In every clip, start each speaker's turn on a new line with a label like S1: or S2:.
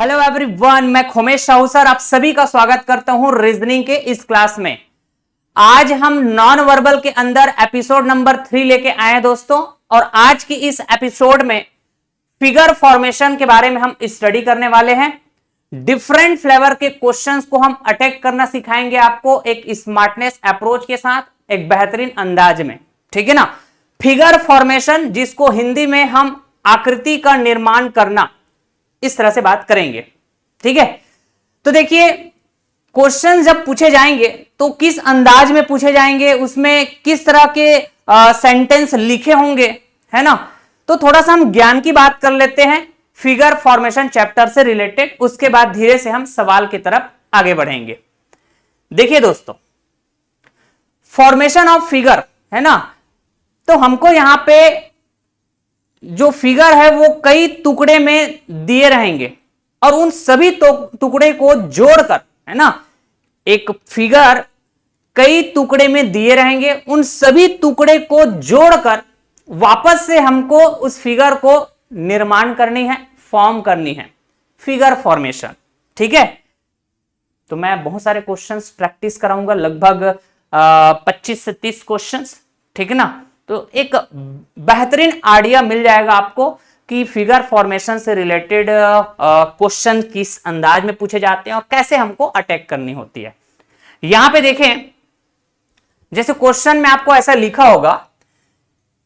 S1: Hello everyone, मैं Khomesh Sahu sir आप सभी का स्वागत करता हूं रीजनिंग के इस क्लास में। आज हम नॉन वर्बल के अंदर एपिसोड नंबर 3 लेके आए हैं दोस्तों। और आज की इस एपिसोड में फिगर फॉर्मेशन के बारे में हम स्टडी करने वाले हैं। डिफरेंट फ्लेवर के क्वेश्चंस को हम अटैक करना सिखाएंगे आपको एक स्मार्टनेस अप्रोच के साथ, एक बेहतरीन अंदाज में। ठीक है ना। फिगर फॉर्मेशन, जिसको हिंदी में हम आकृति का निर्माण करना, इस तरह से बात करेंगे। ठीक है। तो देखिए, क्वेश्चन जब पूछे जाएंगे तो किस अंदाज में पूछे जाएंगे, उसमें किस तरह के सेंटेंस लिखे होंगे, है ना। तो थोड़ा सा हम ज्ञान की बात कर लेते हैं फिगर फॉर्मेशन चैप्टर से रिलेटेड। उसके बाद धीरे से हम सवाल की तरफ आगे बढ़ेंगे। देखिए दोस्तों, फॉर्मेशन ऑफ फिगर, है ना। तो हमको यहां पे जो फिगर है वो कई टुकड़े में दिए रहेंगे और उन सभी टुकड़े को जोड़कर, है ना, एक फिगर कई टुकड़े में दिए रहेंगे, उन सभी टुकड़े को जोड़कर वापस से हमको उस फिगर को निर्माण करनी है, फॉर्म करनी है, फिगर फॉर्मेशन। ठीक है। तो मैं बहुत सारे क्वेश्चंस प्रैक्टिस कराऊंगा, लगभग 25 से 30 क्वेश्चंस। ठीक है ना। तो एक बेहतरीन आइडिया मिल जाएगा आपको कि फिगर फॉर्मेशन से रिलेटेड क्वेश्चन किस अंदाज में पूछे जाते हैं और कैसे हमको अटैक करनी होती है। यहां पे देखें, जैसे क्वेश्चन में आपको ऐसा लिखा होगा,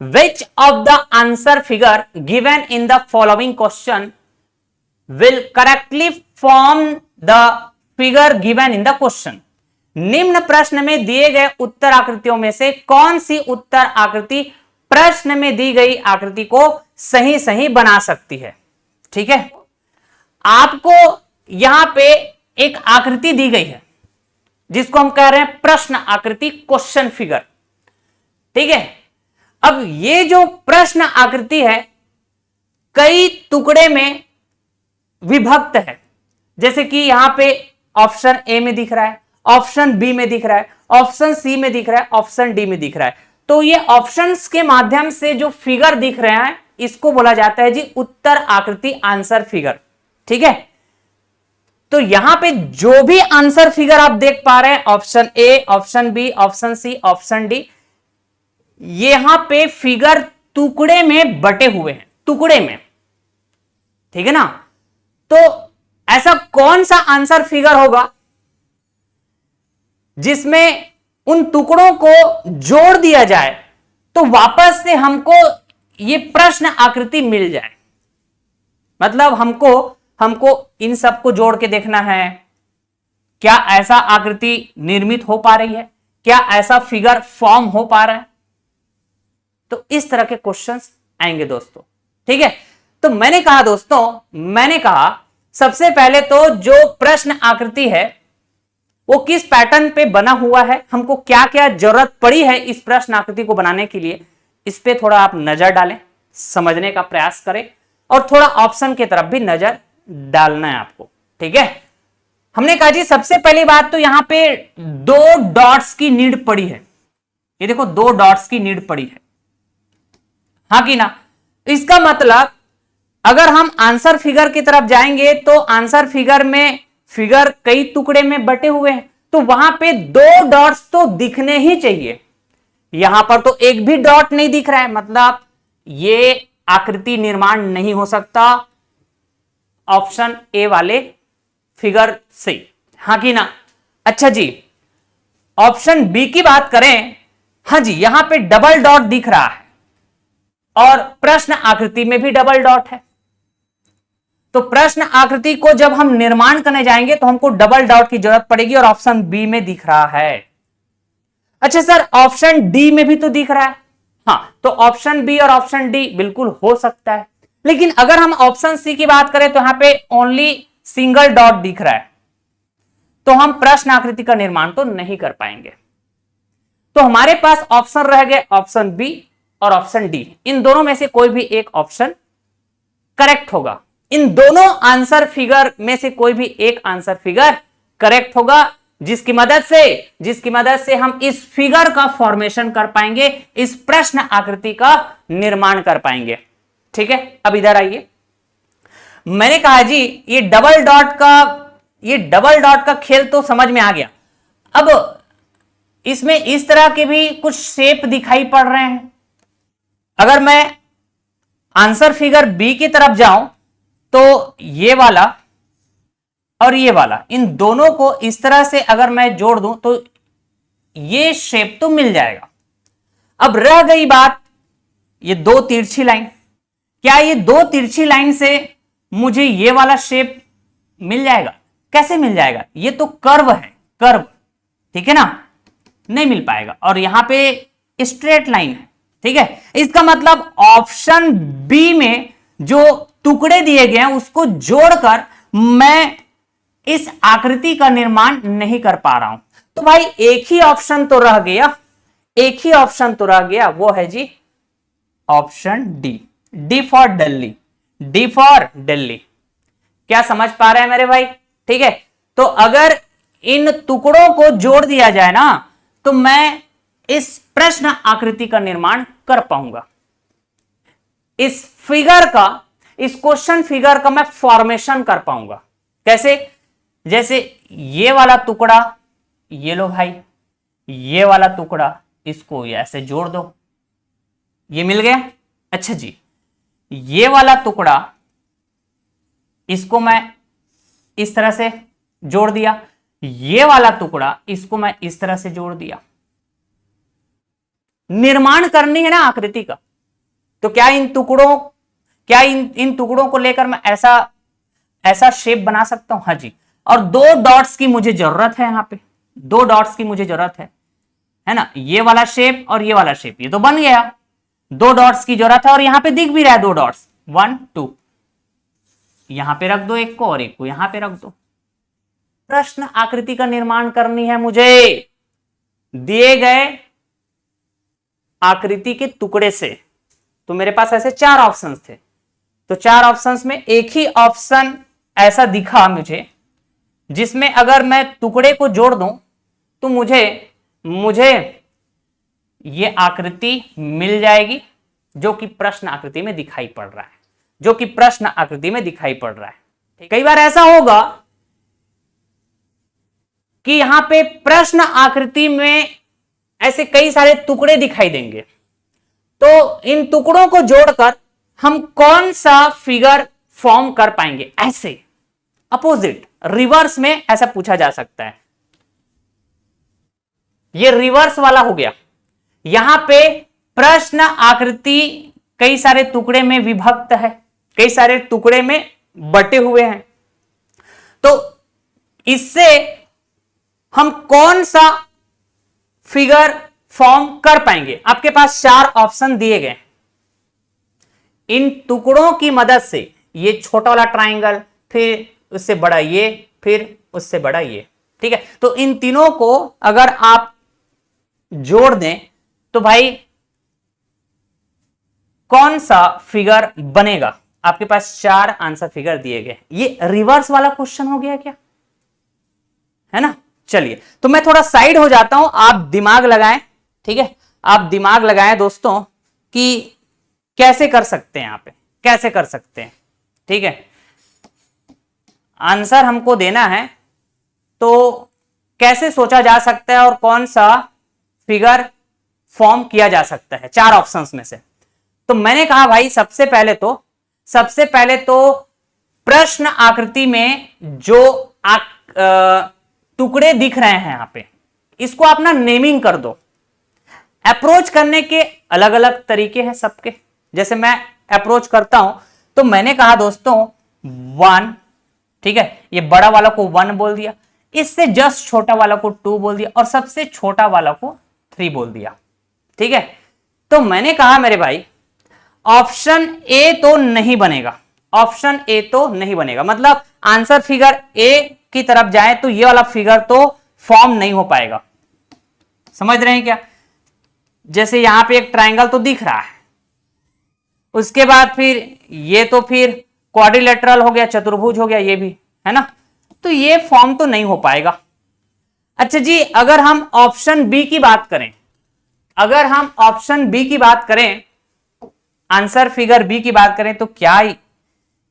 S1: which of the answer figure given in the following question will correctly form the figure given in the question. निम्न प्रश्न में दिए गए उत्तर आकृतियों में से कौन सी उत्तर आकृति प्रश्न में दी गई आकृति को सही सही बना सकती है। ठीक है। आपको यहां पे एक आकृति दी गई है जिसको हम कह रहे हैं प्रश्न आकृति, क्वेश्चन फिगर। ठीक है। अब ये जो प्रश्न आकृति है कई टुकड़े में विभक्त है। जैसे कि यहां पे ऑप्शन ए में दिख रहा है, ऑप्शन बी में दिख रहा है, ऑप्शन सी में दिख रहा है, ऑप्शन डी में दिख रहा है। तो ये ऑप्शंस के माध्यम से जो फिगर दिख रहे हैं इसको बोला जाता है जी उत्तर आकृति, आंसर फिगर। ठीक है। तो यहां पे जो भी आंसर फिगर आप देख पा रहे हैं, option A, option B, option C, option D, यहां पे फिगर टुकड़े में बटे हुए हैं, टुकड़े में। ठीक है ना। तो ऐसा कौन सा आंसर फिगर होगा जिसमें उन टुकड़ों को जोड़ दिया जाए तो वापस से हमको ये प्रश्न आकृति मिल जाए। मतलब हमको इन सबको जोड़ के देखना है, क्या ऐसा आकृति निर्मित हो पा रही है, क्या ऐसा फिगर फॉर्म हो पा रहा है। तो इस तरह के क्वेश्चंस आएंगे दोस्तों। ठीक है। तो मैंने कहा सबसे पहले तो जो प्रश्न आकृति है वो किस पैटर्न पे बना हुआ है, हमको क्या क्या जरूरत पड़ी है इस प्रश्न आकृति को बनाने के लिए, इस पे थोड़ा आप नजर डालें, समझने का प्रयास करें और थोड़ा ऑप्शन की तरफ भी नजर डालना है आपको। ठीक है। हमने कहा जी सबसे पहली बात तो यहां पे 2 डॉट्स की नीड पड़ी है। ये देखो 2 डॉट्स की नीड पड़ी है, हाँ कि ना। इसका मतलब अगर हम आंसर फिगर की तरफ जाएंगे तो आंसर फिगर में फिगर कई टुकड़े में बटे हुए हैं, तो वहां पे 2 डॉट्स तो दिखने ही चाहिए। यहां पर तो एक भी डॉट नहीं दिख रहा है, मतलब ये आकृति निर्माण नहीं हो सकता ऑप्शन ए वाले फिगर से, हाँ कि ना। अच्छा जी, ऑप्शन बी की बात करें, हाँ जी, यहां पे डबल डॉट दिख रहा है और प्रश्न आकृति में भी डबल डॉट है। तो प्रश्न आकृति को जब हम निर्माण करने जाएंगे तो हमको डबल डॉट की जरूरत पड़ेगी और ऑप्शन बी में दिख रहा है। अच्छा सर, ऑप्शन डी में भी तो दिख रहा है। हाँ, तो ऑप्शन बी और ऑप्शन डी बिल्कुल हो सकता है, लेकिन अगर हम ऑप्शन सी की बात करें तो यहां पे ओनली सिंगल डॉट दिख रहा है, तो हम प्रश्न आकृति का निर्माण तो नहीं कर पाएंगे। तो हमारे पास ऑप्शन रह गए ऑप्शन बी और ऑप्शन डी। इन दोनों में से कोई भी एक ऑप्शन करेक्ट होगा। इन दोनों आंसर फिगर में से कोई भी एक आंसर फिगर करेक्ट होगा, जिसकी मदद से हम इस फिगर का फॉर्मेशन कर पाएंगे, इस प्रश्न आकृति का निर्माण कर पाएंगे। ठीक है। अब इधर आइए, मैंने कहा जी ये डबल डॉट का खेल तो समझ में आ गया। अब इसमें इस तरह के भी कुछ शेप दिखाई पड़ रहे हैं। अगर मैं आंसर फिगर बी की तरफ जाऊं तो ये वाला और ये वाला, इन दोनों को इस तरह से अगर मैं जोड़ दूं तो ये शेप तो मिल जाएगा। अब रह गई बात ये दो तिरछी लाइन, क्या ये दो तिरछी लाइन से मुझे ये वाला शेप मिल जाएगा? कैसे मिल जाएगा? ये तो कर्व है, कर्व, ठीक है ना, नहीं मिल पाएगा। और यहां पे स्ट्रेट लाइन है, ठीक है। इसका मतलब ऑप्शन बी में जो टुकड़े दिए गए हैं उसको जोड़कर मैं इस आकृति का निर्माण नहीं कर पा रहा हूं। तो भाई एक ही ऑप्शन तो रह गया, एक ही ऑप्शन तो रह गया, वो है जी option D, D for Delhi, D for Delhi. क्या समझ पा रहे हैं मेरे भाई? ठीक है। तो अगर इन टुकड़ों को जोड़ दिया जाए ना तो मैं इस प्रश्न आकृति का निर्माण कर पाऊंगा। इस फिगर का, इस क्वेश्चन फिगर का मैं फॉर्मेशन कर पाऊंगा। कैसे? जैसे ये वाला टुकड़ा, ये लो भाई, ये वाला टुकड़ा, इसको ऐसे जोड़ दो, ये मिल गया। अच्छा जी, ये वाला टुकड़ा, इसको मैं इस तरह से जोड़ दिया, ये वाला टुकड़ा इसको मैं इस तरह से जोड़ दिया। निर्माण करनी है ना आकृति का, तो क्या इन टुकड़ों को लेकर मैं ऐसा शेप बना सकता हूं? हाँ जी। और दो डॉट्स की मुझे जरूरत है, यहां पे दो डॉट्स की मुझे जरूरत है ना, ये वाला शेप और ये वाला शेप, ये तो बन गया। दो डॉट्स की जरूरत है और यहां पे दिख भी रहा है दो डॉट्स, 1 2, यहां पे रख दो एक को और एक को यहां पे रख दो। प्रश्न आकृति का निर्माण करनी है मुझे दिए गए आकृति के टुकड़े से। तो मेरे पास ऐसे 4 ऑप्शंस थे, तो 4 ऑप्शंस में एक ही ऑप्शन ऐसा दिखा मुझे जिसमें अगर मैं टुकड़े को जोड़ दूं तो मुझे ये आकृति मिल जाएगी जो कि प्रश्न आकृति में दिखाई पड़ रहा है, जो कि प्रश्न आकृति में दिखाई पड़ रहा है। कई बार ऐसा होगा कि यहां पे प्रश्न आकृति में ऐसे कई सारे टुकड़े दिखाई देंगे, तो इन टुकड़ों को जोड़कर हम कौन सा फिगर फॉर्म कर पाएंगे? ऐसे अपोजिट, रिवर्स में ऐसा पूछा जा सकता है। ये रिवर्स वाला हो गया। यहां पे प्रश्न आकृति कई सारे टुकड़े में विभक्त है, कई सारे टुकड़े में बटे हुए हैं, तो इससे हम कौन सा फिगर फॉर्म कर पाएंगे? आपके पास 4 ऑप्शन दिए गए। इन टुकड़ों की मदद से ये छोटा वाला ट्राइंगल, फिर उससे बड़ा ये, फिर उससे बड़ा ये, ठीक है। तो इन तीनों को अगर आप जोड़ दें तो भाई कौन सा फिगर बनेगा? आपके पास 4 आंसर फिगर दिए गए। ये रिवर्स वाला क्वेश्चन हो गया क्या, है ना? चलिए, तो मैं थोड़ा साइड हो जाता हूं, आप दिमाग लगाएं, ठीक है, आप दिमाग लगाएं दोस्तों कि कैसे कर सकते हैं, यहां पे कैसे कर सकते हैं, ठीक है। आंसर हमको देना है तो कैसे सोचा जा सकता है और कौन सा फिगर फॉर्म किया जा सकता है 4 ऑप्शंस में से। तो मैंने कहा भाई सबसे पहले तो प्रश्न आकृति में जो टुकड़े दिख रहे हैं यहां पे, इसको अपना नेमिंग कर दो। अप्रोच करने के अलग अलग तरीके हैं सबके। जैसे मैं अप्रोच करता हूं तो मैंने कहा दोस्तों 1, ठीक है, ये बड़ा वाला को 1 बोल दिया, इससे जस्ट छोटा वाला को 2 बोल दिया और सबसे छोटा वाला को 3 बोल दिया, ठीक है। तो मैंने कहा मेरे भाई ऑप्शन ए तो नहीं बनेगा, ऑप्शन ए तो नहीं बनेगा, मतलब आंसर फिगर ए की तरफ जाए तो ये वाला फिगर तो फॉर्म नहीं हो पाएगा। समझ रहे हैं क्या? जैसे यहां पे एक ट्रायंगल तो दिख रहा है, उसके बाद फिर ये तो फिर क्वाड्रिलेटरल हो गया, चतुर्भुज हो गया, ये भी है ना, तो ये फॉर्म तो नहीं हो पाएगा। अच्छा जी, अगर हम ऑप्शन बी की बात करें, अगर हम ऑप्शन बी की बात करें, आंसर फिगर बी की बात करें, तो क्या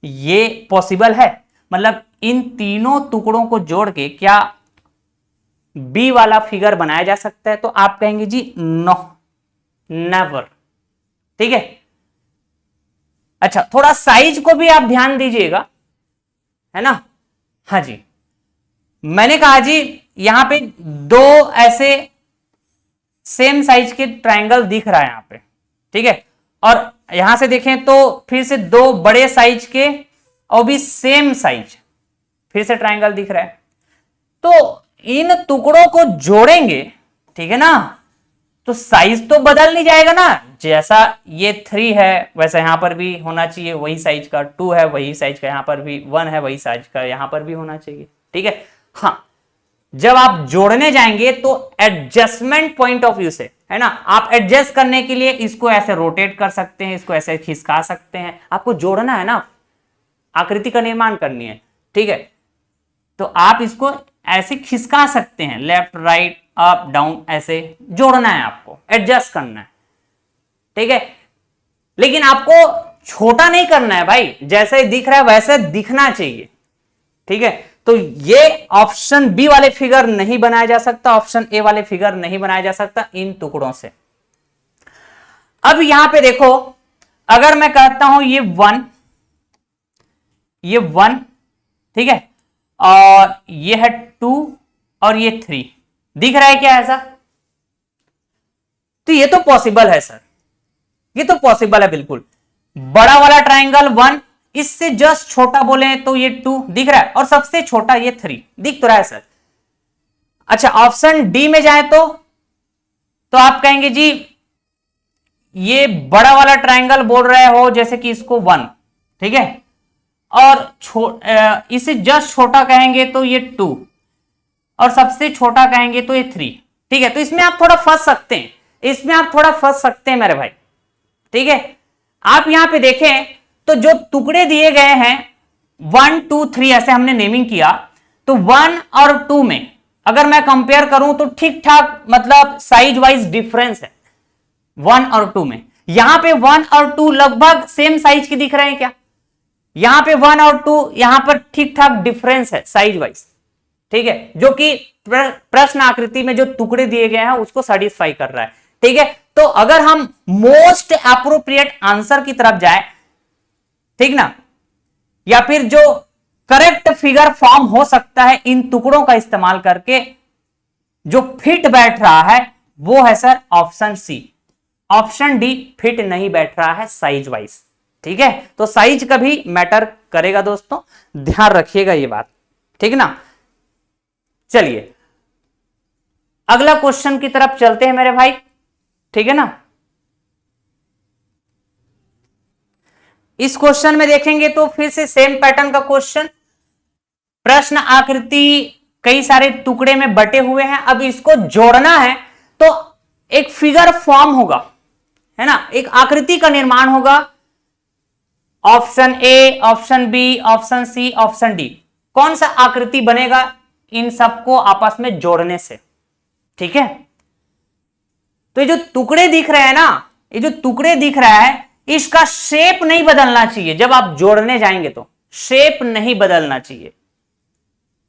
S1: ये पॉसिबल है? मतलब इन तीनों टुकड़ों को जोड़ के क्या बी वाला फिगर बनाया जा सकता है? तो आप कहेंगे जी नो, नेवर। ठीक है, अच्छा थोड़ा साइज को भी आप ध्यान दीजिएगा, है ना। हाँ जी, मैंने कहा जी यहां पे दो ऐसे सेम साइज के ट्रायंगल दिख रहा है यहां पे, ठीक है, और यहां से देखें तो फिर से दो बड़े साइज के और भी सेम साइज फिर से ट्रायंगल दिख रहा है। तो इन टुकड़ों को जोड़ेंगे, ठीक है ना, तो साइज तो बदल नहीं जाएगा ना। जैसा ये 3 है वैसा यहां पर भी होना चाहिए वही साइज का, 2 है वही साइज का यहां पर भी, 1 है वही साइज का यहां पर भी होना चाहिए। ठीक है, हाँ जब आप जोड़ने जाएंगे तो एडजस्टमेंट पॉइंट ऑफ व्यू से, है ना, आप एडजस्ट करने के लिए इसको ऐसे रोटेट कर सकते हैं, इसको ऐसे खिसका सकते हैं। आपको जोड़ना है ना, आकृति का निर्माण करनी है, ठीक है, तो आप इसको ऐसे खिसका सकते हैं, लेफ्ट राइट अप डाउन, ऐसे जोड़ना है, आपको एडजस्ट करना है। ठीक है, लेकिन आपको छोटा नहीं करना है भाई, जैसे दिख रहा है वैसे दिखना चाहिए। ठीक है, तो ये ऑप्शन बी वाले फिगर नहीं बनाया जा सकता, ऑप्शन ए वाले फिगर नहीं बनाया जा सकता इन टुकड़ों से। अब यहां पे देखो, अगर मैं कहता हूं ये 1, ये 1, ठीक है, और ये है 2 और ये 3, दिख रहा है क्या ऐसा? तो ये तो पॉसिबल है सर, ये तो पॉसिबल है बिल्कुल। बड़ा वाला ट्राइंगल 1, इससे जस्ट छोटा बोले तो ये 2 दिख रहा है, और सबसे छोटा ये 3 दिख तो रहा है सर। अच्छा ऑप्शन डी में जाए तो आप कहेंगे जी ये बड़ा वाला ट्राइंगल बोल रहे हो जैसे कि इसको 1, ठीक है, और इसे जस्ट छोटा कहेंगे तो ये 2, और सबसे छोटा कहेंगे तो ये 3। ठीक है, तो इसमें आप थोड़ा फंस सकते हैं, इसमें आप थोड़ा फंस सकते हैं मेरे भाई। ठीक है, आप यहां पे देखें तो जो टुकड़े दिए गए हैं 1 2 3 ऐसे हमने नेमिंग किया, तो 1 और 2 में अगर मैं कंपेयर करूं तो ठीक ठाक मतलब साइज वाइज डिफरेंस है 1 और 2 में। यहां पे 1 और 2 लगभग सेम साइज के दिख रहे हैं क्या? यहां पे 1 और 2 यहां पर ठीक ठाक डिफरेंस है साइज वाइज, ठीक है, जो कि प्रश्न आकृति में जो टुकड़े दिए गए हैं उसको सेटिस्फाई कर रहा है। ठीक है, तो अगर हम मोस्ट एप्रोप्रिएट आंसर की तरफ जाए, ठीक ना, या फिर जो करेक्ट फिगर फॉर्म हो सकता है इन टुकड़ों का इस्तेमाल करके जो फिट बैठ रहा है वो है sir option C. Option D fit नहीं बैठ रहा है साइज वाइज। ठीक है, तो साइज कभी मैटर करेगा दोस्तों, ध्यान रखिएगा ये बात, ठीक ना। चलिए अगला क्वेश्चन की तरफ चलते हैं मेरे भाई, ठीक है ना। इस क्वेश्चन में देखेंगे तो फिर से सेम पैटर्न का क्वेश्चन, प्रश्न आकृति कई सारे टुकड़े में बटे हुए हैं, अब इसको जोड़ना है तो एक फिगर फॉर्म होगा, है ना, एक आकृति का निर्माण होगा। Option A, option B, option C, option D, कौन सा आकृति बनेगा इन सबको आपस में जोड़ने से? ठीक है, तो ये जो टुकड़े दिख रहे हैं ना, ये जो टुकड़े दिख रहा है इसका शेप नहीं बदलना चाहिए, जब आप जोड़ने जाएंगे तो शेप नहीं बदलना चाहिए।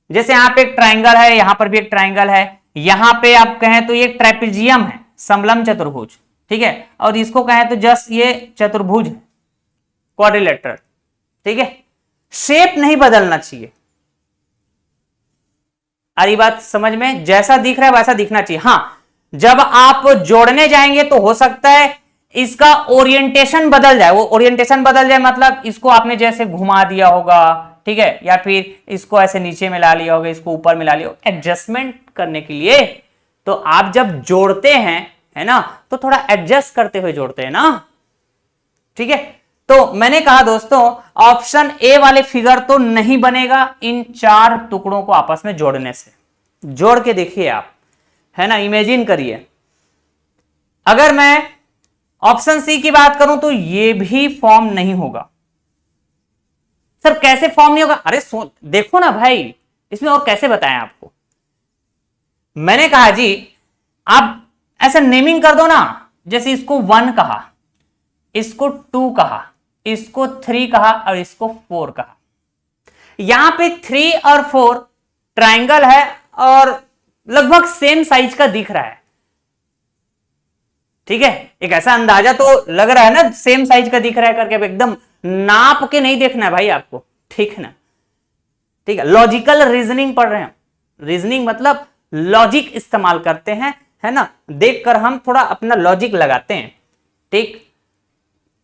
S1: जैसे यहां पे एक ट्राइंगल है, यहां पर भी एक ट्राइंगल है, यहां पे आप कहें तो ये ट्रेपेजियम है, समलम चतुर्भुज, ठीक है, और इसको कहें तो जस्ट ये चतुर्भुज है, क्वाड्रिलेटरल। ठीक है, शेप नहीं बदलना चाहिए। अरे बात समझ में, जैसा दिख रहा है वैसा दिखना चाहिए। हां, जब आप जोड़ने जाएंगे तो हो सकता है इसका ओरिएंटेशन बदल जाए। वो ओरिएंटेशन बदल जाए मतलब इसको आपने जैसे घुमा दिया होगा, ठीक है, या फिर इसको ऐसे नीचे में ला लिया होगा, इसको ऊपर में ला लिया होगा, एडजस्टमेंट करने के लिए। तो आप जब जोड़ते हैं, है ना, तो थोड़ा एडजस्ट करते हुए जोड़ते हैं ना। ठीक है, तो मैंने कहा दोस्तों ऑप्शन ए वाले फिगर तो नहीं बनेगा इन चार टुकड़ों को आपस में जोड़ने से। जोड़ के देखिए आप, है ना, इमेजिन करिए। अगर मैं ऑप्शन सी की बात करूं तो ये भी फॉर्म नहीं होगा। सर कैसे फॉर्म नहीं होगा? अरे देखो ना भाई, इसमें और कैसे बताएं आपको। मैंने कहा जी आप ऐसा नेमिंग कर दो ना, जैसे इसको 1 कहा, इसको 2 कहा, इसको 3 कहा और इसको 4 कहा। यहां पे 3 और 4 ट्राइंगल है और लगभग सेम साइज का दिख रहा है। ठीक है, एक ऐसा अंदाजा तो लग रहा है ना, सेम साइज का दिख रहा है करके। अब एकदम नाप के नहीं देखना है भाई आपको, ठीक है ना। ठीक है, लॉजिकल रीजनिंग पढ़ रहे हैं, रीजनिंग मतलब लॉजिक इस्तेमाल करते हैं, है ना। देखकर हम थोड़ा अपना लॉजिक लगाते हैं। ठीक,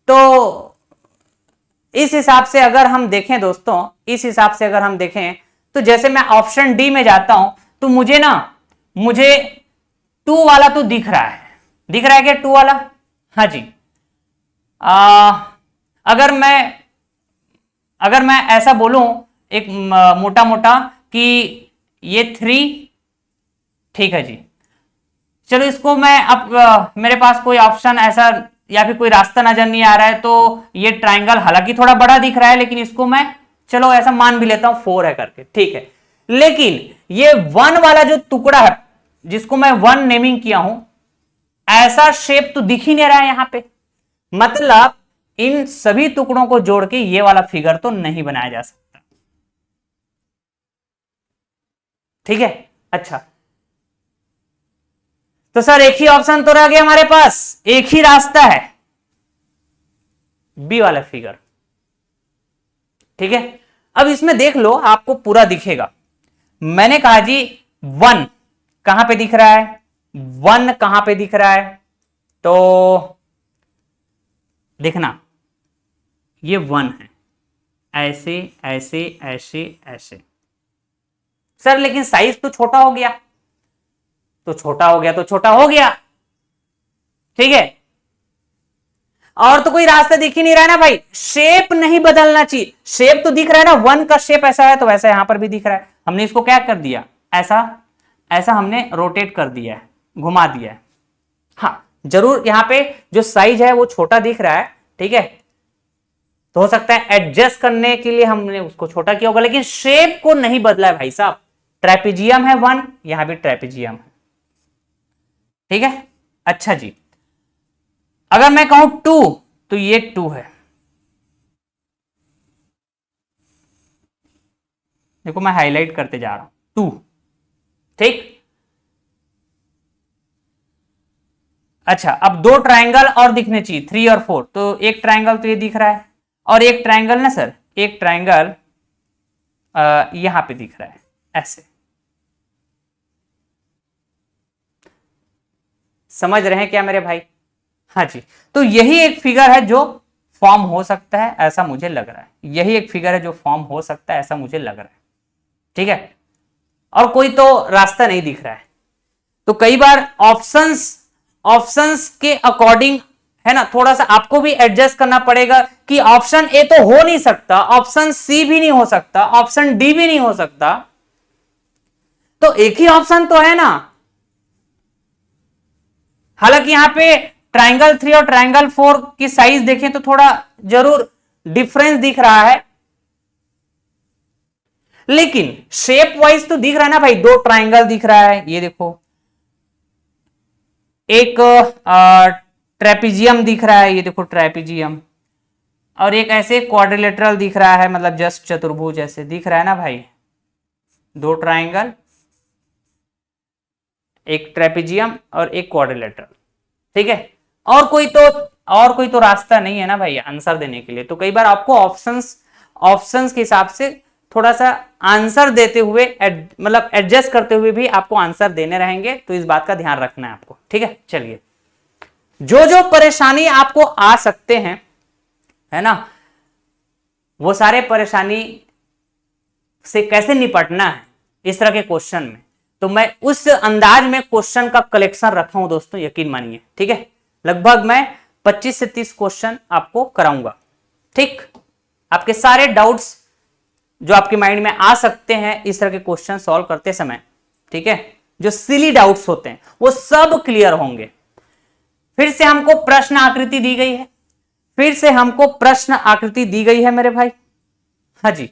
S1: तो इस हिसाब से अगर हम देखें दोस्तों, इस हिसाब से अगर हम देखें तो जैसे मैं ऑप्शन डी में जाता हूं तो मुझे 2 वाला तो दिख रहा है। दिख रहा है क्या 2 वाला? हाँ जी। अगर मैं ऐसा बोलूं एक मोटा मोटा कि ये 3, ठीक है जी। चलो इसको मैं अब मेरे पास कोई ऑप्शन ऐसा या फिर कोई रास्ता नजर नहीं आ रहा है, तो ये ट्राइंगल हालांकि थोड़ा बड़ा दिख रहा है, लेकिन इसको मैं चलो ऐसा मान भी लेता हूं 4 है करके, ठीक है। लेकिन ये 1 वाला जो टुकड़ा है जिसको मैं 1 नेमिंग किया हूं, ऐसा शेप तो दिख ही नहीं रहा है यहां पे। मतलब इन सभी टुकड़ों को जोड़ के ये वाला फिगर तो नहीं बनाया जा सकता। ठीक है, अच्छा तो सर एक ही ऑप्शन तो रह गया हमारे पास, एक ही रास्ता है, बी वाला फिगर। ठीक है, अब इसमें देख लो आपको पूरा दिखेगा। मैंने कहा जी 1 कहां पे दिख रहा है, 1 कहां पे दिख रहा है, तो देखना ये 1 है, ऐसे ऐसे ऐसे ऐसे। सर लेकिन साइज तो छोटा हो गया, तो छोटा हो गया तो छोटा हो गया, ठीक है। और तो कोई रास्ता दिख ही नहीं रहा है ना भाई, शेप नहीं बदलना चाहिए। शेप तो दिख रहा है ना, 1 का शेप ऐसा है तो वैसा यहां पर भी दिख रहा है। हमने इसको क्या कर दिया, ऐसा ऐसा हमने रोटेट कर दिया है, घुमा दिया है। हाँ जरूर यहां पे जो साइज है वो छोटा दिख रहा है, ठीक है, तो हो सकता है एडजस्ट करने के लिए हमने उसको छोटा किया होगा, लेकिन शेप को नहीं बदला है भाई साहब। ट्रेपेजियम है 1, यहां भी ट्रेपेजियम है, ठीक है। अच्छा जी, अगर मैं कहूं 2 तो ये 2 है। देखो मैं हाईलाइट करते जा रहा हूं 2, ठीक। अच्छा अब 2 ट्राइंगल और दिखने चाहिए, 3 और 4। तो एक ट्राइंगल तो ये दिख रहा है, और एक ट्राइंगल ना सर, एक ट्राइंगल यहां पे दिख रहा है ऐसे। समझ रहे हैं क्या मेरे भाई? हाँ जी, तो यही एक फिगर है जो फॉर्म हो सकता है, ऐसा मुझे लग रहा है। यही एक फिगर है जो फॉर्म हो सकता है, ऐसा मुझे लग रहा है, ठीक है। और कोई तो रास्ता नहीं दिख रहा है। तो कई बार ऑप्शंस के अकॉर्डिंग, है ना, थोड़ा सा आपको भी एडजस्ट करना पड़ेगा कि ऑप्शन ए तो हो नहीं सकता, ऑप्शन सी भी नहीं हो सकता, ऑप्शन डी भी नहीं हो सकता, तो एक ही ऑप्शन तो है ना। हालांकि यहां पे ट्राइंगल 3 और ट्राइंगल 4 की साइज देखें तो थोड़ा जरूर डिफरेंस दिख रहा है, लेकिन शेप वाइज तो दिख रहा है ना भाई। 2 ट्राइंगल दिख रहा है, ये देखो, एक ट्रेपेजियम दिख रहा है, ये देखो ट्रेपेजियम, और एक ऐसे क्वाड्रिलेटरल दिख रहा है, मतलब जस्ट चतुर्भुज ऐसे दिख रहा है ना भाई। 2 ट्राइंगल, एक ट्रेपेजियम और एक क्वाड्रिलेटरल, ठीक है। और कोई तो रास्ता नहीं है ना भाई आंसर देने के लिए। तो कई बार आपको ऑप्शंस के हिसाब से थोड़ा सा आंसर देते हुए मतलब एडजस्ट करते हुए भी आपको आंसर देने रहेंगे, तो इस बात का ध्यान रखना है आपको, ठीक है। चलिए, जो जो परेशानी आपको आ सकते हैं, है ना, वो सारे परेशानी से कैसे निपटना है इस तरह के क्वेश्चन में, तो मैं उस अंदाज में क्वेश्चन का कलेक्शन रखा हूं दोस्तों, यकीन मानिए, ठीक है। लगभग मैं 25 से 30 क्वेश्चन आपको कराऊंगा, ठीक। आपके सारे डाउट्स जो आपके माइंड में आ सकते हैं इस तरह के क्वेश्चन सॉल्व करते समय, ठीक है, जो सिली डाउट्स होते हैं वो सब क्लियर होंगे। फिर से हमको प्रश्न आकृति दी गई है, फिर से हमको प्रश्न आकृति दी गई है मेरे भाई। हाँ जी,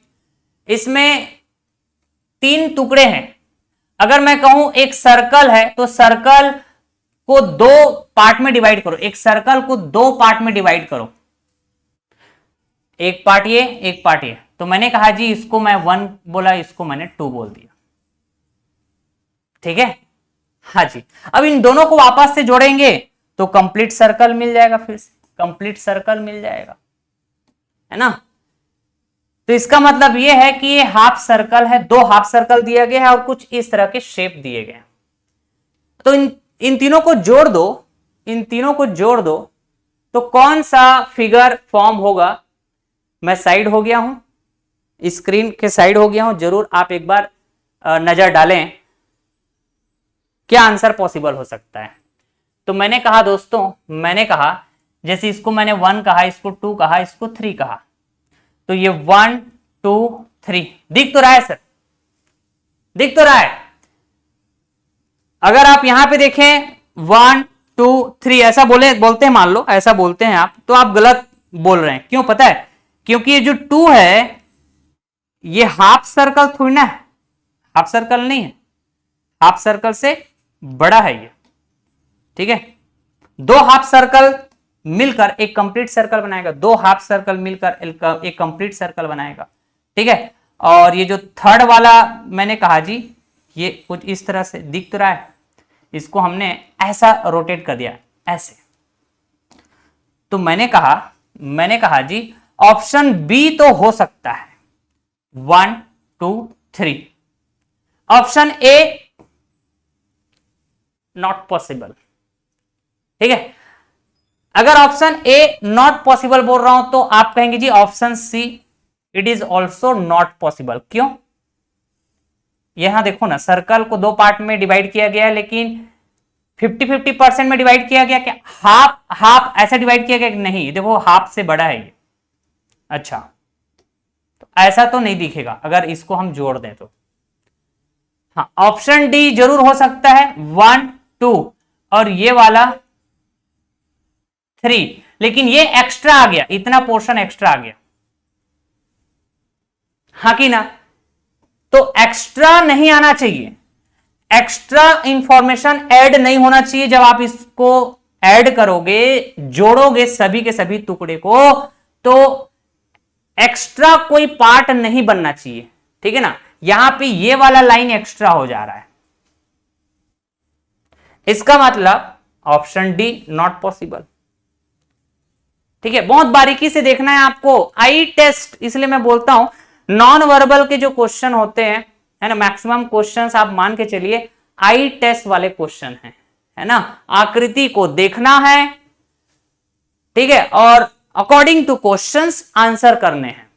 S1: इसमें 3 टुकड़े हैं। अगर मैं कहूं एक सर्कल है तो सर्कल को 2 पार्ट में डिवाइड करो, एक सर्कल को 2 पार्ट में डिवाइड करो। एक पार्ट ये, एक पार्ट ये, तो मैंने कहा जी इसको मैं 1 बोला, इसको मैंने 2 बोल दिया, ठीक है। हाँ जी, अब इन दोनों को वापस से जोड़ेंगे तो कंप्लीट सर्कल मिल जाएगा, फिर से कंप्लीट सर्कल मिल जाएगा, है ना। तो इसका मतलब ये है कि ये हाफ सर्कल है, 2 हाफ सर्कल दिया गया है और कुछ इस तरह के शेप दिए गए हैं। तो इन तीनों को जोड़ दो, इन तीनों को जोड़ दो तो कौन सा फिगर फॉर्म होगा। मैं साइड हो गया हूं, स्क्रीन के साइड हो गया हूं, जरूर आप एक बार नजर डालें क्या आंसर पॉसिबल हो सकता है। तो मैंने कहा दोस्तों, मैंने कहा जैसे इसको मैंने 1 कहा, इसको 2 कहा, इसको 3 कहा, तो ये 1 2 3 दिख तो रहा है सर, दिख तो रहा है। अगर आप यहां पे देखें 1 2 3 ऐसा बोलते हैं, मान लो ऐसा बोलते हैं आप, तो आप गलत बोल रहे हैं। क्यों पता है? क्योंकि ये जो 2 है ये हाफ सर्कल थोड़ी ना है, हाफ सर्कल नहीं है, हाफ सर्कल से बड़ा है ये, ठीक है। 2 हाफ सर्कल मिलकर एक कंप्लीट सर्कल बनाएगा, 2 हाफ सर्कल मिलकर एक कंप्लीट सर्कल बनाएगा, ठीक है। और ये जो थर्ड वाला मैंने कहा जी, ये कुछ इस तरह से दिख तो रहा है, इसको हमने ऐसा रोटेट कर दिया ऐसे। तो मैंने कहा जी ऑप्शन बी तो हो सकता है 1 2 3, ऑप्शन ए नॉट पॉसिबल, ठीक है। अगर ऑप्शन ए नॉट पॉसिबल बोल रहा हूं तो आप कहेंगे जी option C it is also not possible. क्यों? यहां देखो ना, सर्कल को 2 पार्ट में डिवाइड किया गया है, लेकिन 50-50% में डिवाइड किया गया क्या? हाफ हाफ ऐसा डिवाइड किया गया? नहीं, देखो हाफ से बड़ा है ये। अच्छा, तो ऐसा तो नहीं दिखेगा अगर इसको हम जोड़ दें तो। हाँ, ऑप्शन डी जरूर हो सकता है 1 2 और ये वाला 3, लेकिन ये एक्स्ट्रा आ गया, इतना पोर्शन एक्स्ट्रा आ गया, हाँ कि ना। तो एक्स्ट्रा नहीं आना चाहिए, एक्स्ट्रा इंफॉर्मेशन ऐड नहीं होना चाहिए। जब आप इसको ऐड करोगे, जोड़ोगे सभी के सभी टुकड़े को, तो एक्स्ट्रा कोई पार्ट नहीं बनना चाहिए, ठीक है ना। यहां पे ये वाला लाइन एक्स्ट्रा हो जा रहा है, इसका मतलब ऑप्शन डी नॉट पॉसिबल, ठीक है। बहुत बारीकी से देखना है आपको, आई टेस्ट, इसलिए मैं बोलता हूं नॉन वर्बल के जो क्वेश्चन होते हैं, है ना, मैक्सिमम क्वेश्चंस आप मान के चलिए आई टेस्ट वाले क्वेश्चन हैं, है ना। आकृति को देखना है, ठीक है, और अकॉर्डिंग टू क्वेश्चंस आंसर करने हैं।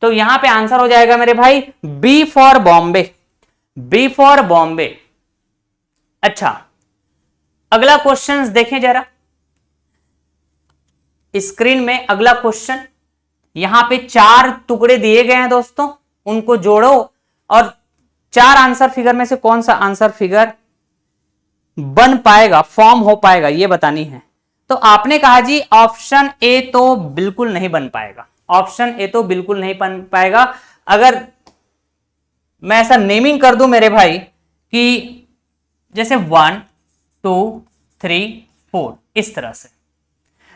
S1: तो यहां पे आंसर हो जाएगा मेरे भाई B for Bombay, B for Bombay. अच्छा, अगला क्वेश्चन देखें जरा स्क्रीन में। अगला क्वेश्चन, यहां पे 4 टुकड़े दिए गए हैं दोस्तों, उनको जोड़ो और 4 आंसर फिगर में से कौन सा आंसर फिगर बन पाएगा, फॉर्म हो पाएगा, ये बतानी है। तो आपने कहा जी ऑप्शन ए तो बिल्कुल नहीं बन पाएगा, ऑप्शन ए तो बिल्कुल नहीं बन पाएगा। अगर मैं ऐसा नेमिंग कर दूं मेरे भाई कि जैसे 1 2 3 4, इस तरह से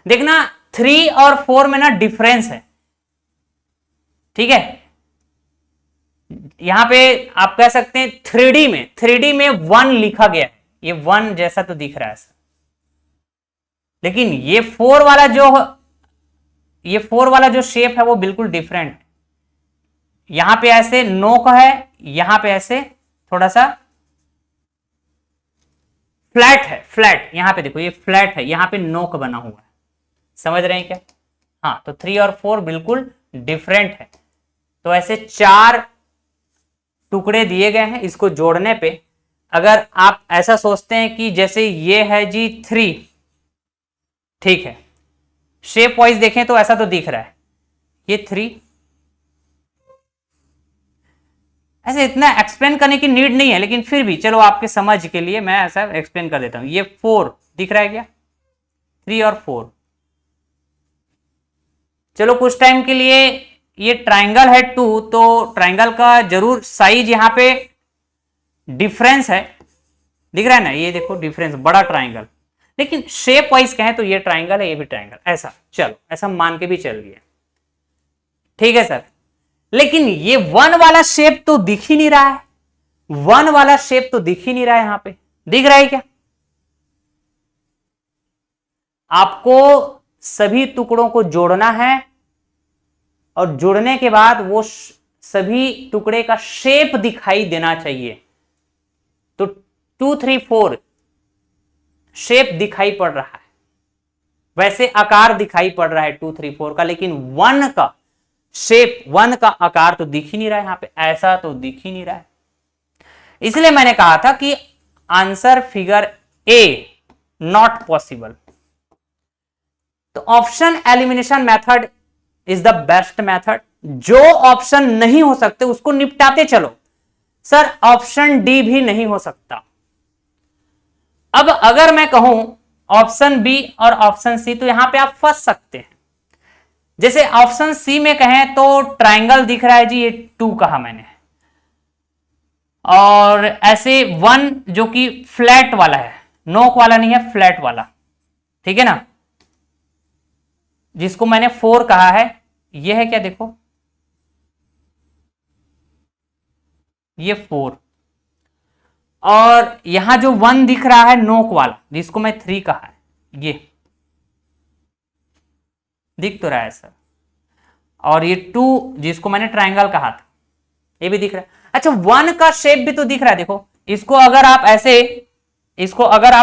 S1: देखना, 3 और 4 में ना डिफरेंस है, ठीक है। यहां पे आप कह सकते हैं 3D में 1 लिखा गया है, ये 1 जैसा तो दिख रहा है सर, लेकिन ये 4 वाला जो शेप है वो बिल्कुल डिफरेंट है। यहां पे ऐसे नोक है, यहां पे ऐसे थोड़ा सा फ्लैट है, फ्लैट, यहां पे देखो ये फ्लैट है, यहां पे नोक बना हुआ है, समझ रहे हैं क्या? हाँ, तो 3 और 4 बिल्कुल डिफरेंट है। तो ऐसे 4 टुकड़े दिए गए हैं, इसको जोड़ने पे अगर आप ऐसा सोचते हैं कि जैसे ये है जी 3, ठीक है, शेप वाइज देखें तो ऐसा तो दिख रहा है ये 3, ऐसे इतना एक्सप्लेन करने की नीड नहीं है, लेकिन फिर भी चलो आपके समझ के लिए मैं ऐसा एक्सप्लेन कर देता हूं। ये 4 दिख रहा है क्या? 3 और 4, चलो कुछ टाइम के लिए ये ट्राइंगल है 2, तो ट्राइंगल का जरूर साइज यहां पे डिफरेंस है, दिख रहा है ना, ये देखो डिफरेंस, बड़ा ट्राइंगल, लेकिन शेप वाइज कहें तो ये ट्राइंगल है, ये भी ट्राइंगल, ऐसा चलो ऐसा मान के भी चल गया। ठीक है सर, लेकिन ये वन वाला शेप तो दिख ही नहीं रहा है, वन वाला शेप तो दिख ही नहीं रहा है, यहां पे दिख रहा है क्या? आपको सभी टुकड़ों को जोड़ना है और जोड़ने के बाद वो सभी टुकड़े का शेप दिखाई देना चाहिए। तो 2 3 4 शेप दिखाई पड़ रहा है, वैसे आकार दिखाई पड़ रहा है 2 3 4 का, लेकिन वन का शेप, वन का आकार तो दिख ही नहीं रहा है यहां पे, ऐसा तो दिख ही नहीं रहा है। इसलिए मैंने कहा था कि answer figure A not possible. तो option elimination method is the best method. जो ऑप्शन नहीं हो सकते उसको निपटाते चलो। सर ऑप्शन डी भी नहीं हो सकता। अब अगर मैं कहूं ऑप्शन बी और ऑप्शन सी, तो यहां पे आप फंस सकते हैं। जैसे ऑप्शन सी में कहें तो ट्रायंगल दिख रहा है जी, ये 2 कहा मैंने, और ऐसे 1 जो कि फ्लैट वाला है, नोक वाला नहीं है, फ्लैट वाला, ठीक है ना, जिसको मैंने 4 कहा है, ये है क्या, देखो ये 4, और यहां जो 1 दिख रहा है नोक वाला, जिसको मैं 3 कहा है, ये दिख तो रहा है सर, और ये 2 जिसको मैंने ट्रायंगल कहा था, ये भी दिख रहा है। अच्छा 1 का शेप भी तो दिख रहा है, देखो इसको अगर आप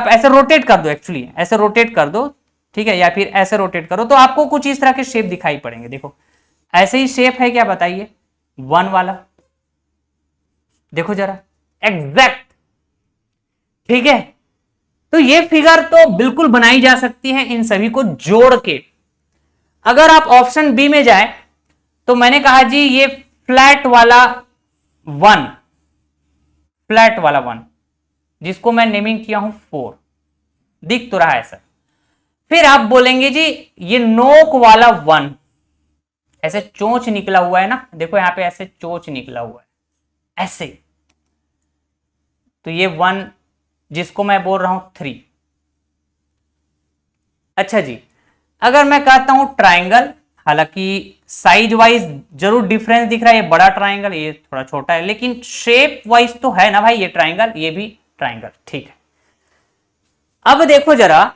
S1: ऐसे रोटेट कर दो, एक्चुअली ऐसे रोटेट कर दो, ठीक है, या फिर ऐसे रोटेट करो तो आपको कुछ इस तरह के शेप दिखाई पड़ेंगे। देखो ऐसे ही शेप है क्या, बताइए, 1 वाला, देखो जरा एग्जैक्ट, ठीक है। तो ये फिगर तो बिल्कुल बनाई जा सकती है इन सभी को जोड़ के। अगर आप ऑप्शन बी में जाए तो मैंने कहा जी ये फ्लैट वाला 1, फ्लैट वाला 1 जिसको मैं नेमिंग किया हूं 4, दिख तो रहा है सर। फिर आप बोलेंगे जी ये नोक वाला 1, ऐसे चोंच निकला हुआ है ना, देखो यहां पे ऐसे चोंच निकला हुआ है ऐसे, तो ये 1 जिसको मैं बोल रहा हूं 3। अच्छा जी, अगर मैं कहता हूं ट्रायंगल, हालांकि साइज वाइज जरूर डिफरेंस दिख रहा है, ये बड़ा ट्रायंगल, ये थोड़ा छोटा है, लेकिन शेप वाइज तो है ना भाई, ये ट्रायंगल, ये भी ट्रायंगल, ठीक है। अब देखो जरा,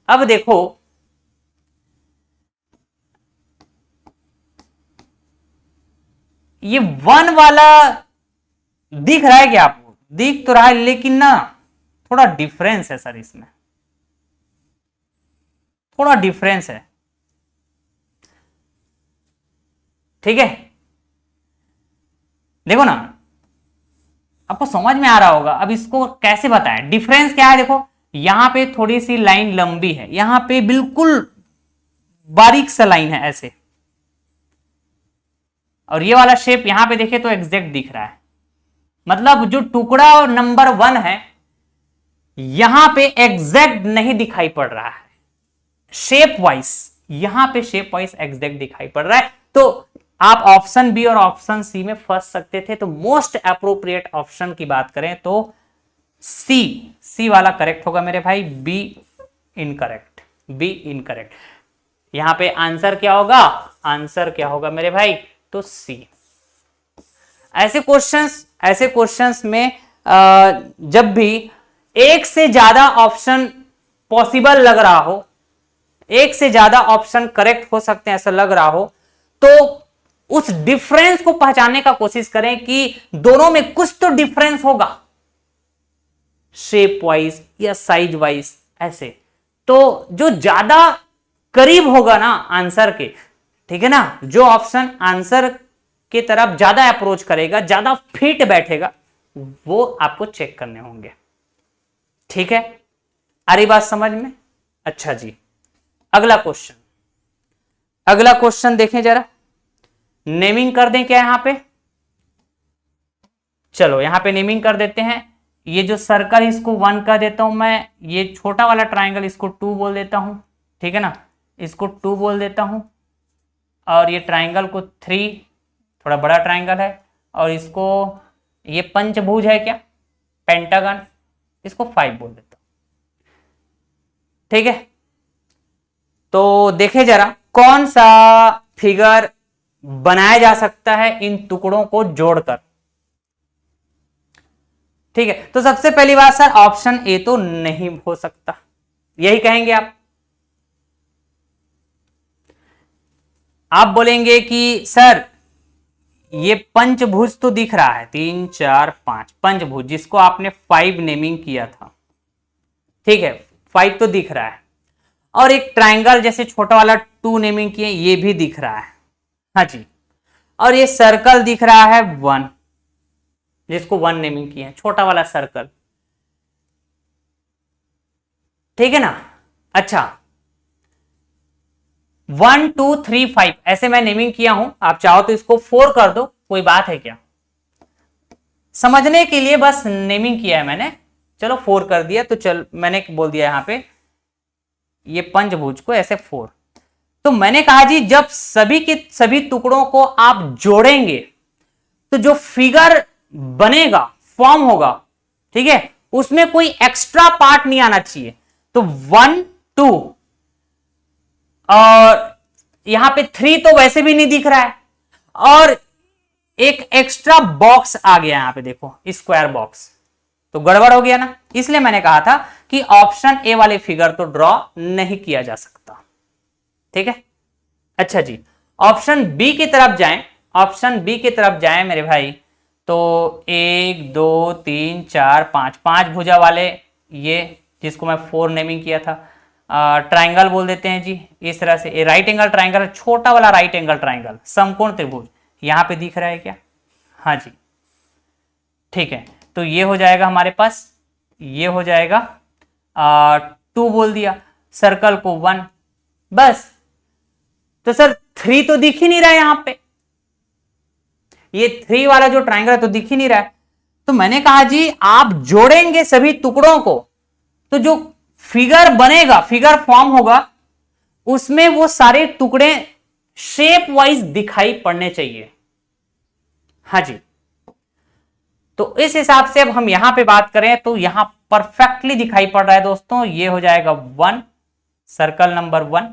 S1: अब देखो ये 1 वाला दिख रहा है क्या आपको? दिख तो रहा है, लेकिन ना थोड़ा डिफरेंस है सर, इसमें थोड़ा डिफरेंस है, ठीक है। देखो ना, आपको समझ में आ रहा होगा। अब इसको कैसे बताएं, डिफरेंस क्या है, देखो यहां पे थोड़ी सी लाइन लंबी है, यहां पे बिल्कुल बारीक सा लाइन है ऐसे, और ये वाला शेप यहां पे देखे तो एग्जैक्ट दिख रहा है। मतलब जो टुकड़ा और नंबर 1 है यहां पे एग्जैक्ट नहीं दिखाई पड़ रहा है, शेप वाइज, यहां पे शेप वाइज एग्जैक्ट दिखाई पड़ रहा है। तो आप ऑप्शन बी और ऑप्शन सी में फंस सकते थे। तो मोस्ट अप्रोप्रिएट ऑप्शन की बात करें तो सी वाला करेक्ट होगा मेरे भाई, बी इनकरेक्ट, बी इनकरेक्ट। यहां पे आंसर क्या होगा, आंसर क्या होगा मेरे भाई, तो सी। ऐसे क्वेश्चंस में जब भी एक से ज्यादा ऑप्शन पॉसिबल लग रहा हो, एक से ज्यादा ऑप्शन करेक्ट हो सकते हैं ऐसा लग रहा हो, तो उस डिफरेंस को पहचानने का कोशिश करें कि दोनों में कुछ तो डिफरेंस होगा, शेप वाइज या साइज वाइज ऐसे। तो जो ज्यादा करीब होगा ना आंसर के, ठीक है ना, जो ऑप्शन आंसर की तरफ ज्यादा अप्रोच करेगा, ज्यादा फिट बैठेगा, वो आपको चेक करने होंगे, ठीक है। आ रही बात समझ में? अच्छा जी, अगला क्वेश्चन देखें जरा, नेमिंग कर दें क्या यहां पे, चलो यहां पे नेमिंग कर देते हैं। ये जो सर्कल इसको 1 का देता हूं मैं, ये छोटा वाला ट्रायंगल इसको 2 बोल देता हूं, ठीक है ना, इसको 2 बोल देता हूं, और ये ट्रायंगल को 3, थोड़ा बड़ा ट्रायंगल है, और इसको ये पंचभुज है क्या, पेंटागन, इसको 5 बोल देता हूं, ठीक है। तो देखे जरा कौन सा फिगर बनाया जा सकता है इन टुकड़ों को जोड़कर। ठीक है, तो सबसे पहली बात सर ऑप्शन ए तो नहीं हो सकता, यही कहेंगे आप बोलेंगे कि सर ये पंचभुज तो दिख रहा है, 3 4 5 पंचभुज जिसको आपने 5 नेमिंग किया था, ठीक है 5 तो दिख रहा है, और एक ट्राइंगल जैसे छोटा वाला 2 नेमिंग किए ये भी दिख रहा है, हाँ जी, और ये सर्कल दिख रहा है 1 जिसको 1 नेमिंग किए हैं, छोटा वाला सर्कल, ठीक है ना। अच्छा 1 2 3 5 ऐसे मैं नेमिंग किया हूं, आप चाहो तो इसको 4 कर दो, कोई बात है क्या, समझने के लिए बस नेमिंग किया है मैंने, चलो 4 कर दिया, तो चल मैंने बोल दिया यहां पे ये पंचभुज को ऐसे 4। तो मैंने कहा जी जब सभी के सभी टुकड़ों को आप जोड़ेंगे तो जो फिगर बनेगा, फॉर्म होगा, ठीक है, उसमें कोई एक्स्ट्रा पार्ट नहीं आना चाहिए। तो 1 2 और यहां पे 3 तो वैसे भी नहीं दिख रहा है, और एक एक्स्ट्रा बॉक्स आ गया यहां पे देखो, स्क्वायर बॉक्स, तो गड़बड़ हो गया ना, इसलिए मैंने कहा था कि ऑप्शन ए वाले फिगर तो ड्रॉ नहीं किया जा सकता, ठीक है। अच्छा जी, ऑप्शन बी की तरफ जाएं, ऑप्शन बी की तरफ जाएं मेरे भाई, तो 1 2 3 4 5 5 भुजा वाले, ये जिसको मैं 4 नेमिंग किया था, ट्राइंगल बोल देते हैं जी, इस तरह से राइट एंगल ट्राइंगल, छोटा वाला राइट एंगल ट्राइंगल, समकोण त्रिभुज यहां पे दिख रहा है क्या, हाँ जी, ठीक है, तो ये हो जाएगा हमारे पास, ये हो जाएगा 2 बोल दिया, सर्कल को 1, बस। तो सर 3 तो दिख ही नहीं रहा है यहां पे, ये 3 वाला जो ट्राइंगल है तो दिख ही नहीं रहा है, तो मैंने कहा जी आप जोड़ेंगे सभी टुकड़ों को तो जो फिगर बनेगा, फिगर फॉर्म होगा, उसमें वो सारे टुकड़े शेप वाइज दिखाई पड़ने चाहिए, हाँ जी। तो इस हिसाब से अब हम यहां पे बात करें तो यहां परफेक्टली दिखाई पड़ रहा है दोस्तों, ये हो जाएगा 1, सर्कल नंबर 1,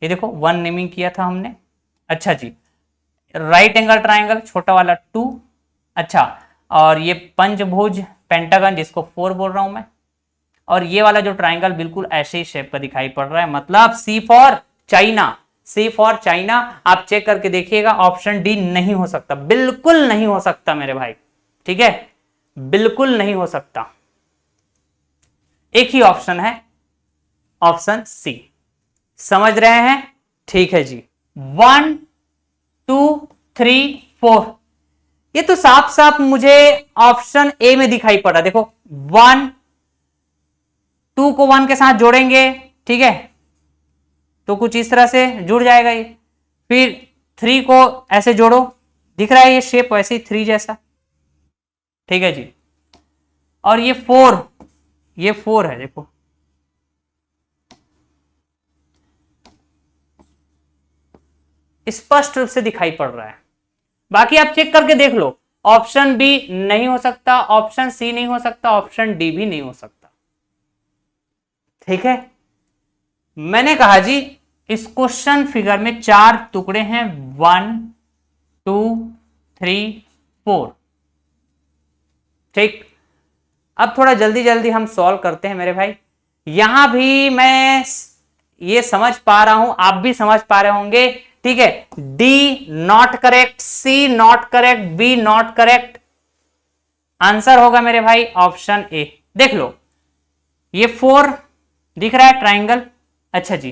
S1: ये देखो 1 नेमिंग किया था हमने। अच्छा जी, राइट एंगल ट्राइंगल छोटा वाला 2, अच्छा, और ये पंचभुज पेंटागन जिसको 4 बोल रहा हूं मैं, और ये वाला जो ट्राइंगल बिल्कुल ऐसे ही शेप का दिखाई पड़ रहा है, मतलब C for China, C for China. आप चेक करके देखिएगा, ऑप्शन डी नहीं हो सकता, बिल्कुल नहीं हो सकता मेरे भाई, ठीक है, बिल्कुल नहीं हो सकता, एक ही ऑप्शन है, ऑप्शन सी, समझ रहे हैं, ठीक है जी। 1 2 3 4 ये तो साफ साफ मुझे ऑप्शन ए में दिखाई पड़ रहा है, देखो 1 2 को 1 के साथ जोड़ेंगे, ठीक है, तो कुछ इस तरह से जुड़ जाएगा ये, फिर 3 को ऐसे जोड़ो, दिख रहा है ये शेप वैसे ही 3 जैसा, ठीक है जी, और ये 4, ये 4 है देखो, स्पष्ट रूप से दिखाई पड़ रहा है, बाकी आप चेक करके देख लो, ऑप्शन बी नहीं हो सकता, ऑप्शन सी नहीं हो सकता, ऑप्शन डी भी नहीं हो सकता, ठीक है। मैंने कहा जी इस क्वेश्चन फिगर में 4 टुकड़े हैं, 1 2 3 4, ठीक। अब थोड़ा जल्दी जल्दी हम सॉल्व करते हैं मेरे भाई, यहां भी मैं ये समझ पा रहा हूं, आप भी समझ पा रहे होंगे, ठीक है, D not correct, C not correct, B not correct, answer होगा मेरे भाई ऑप्शन ए। देख लो ये 4 दिख रहा है ट्राइंगल, अच्छा जी,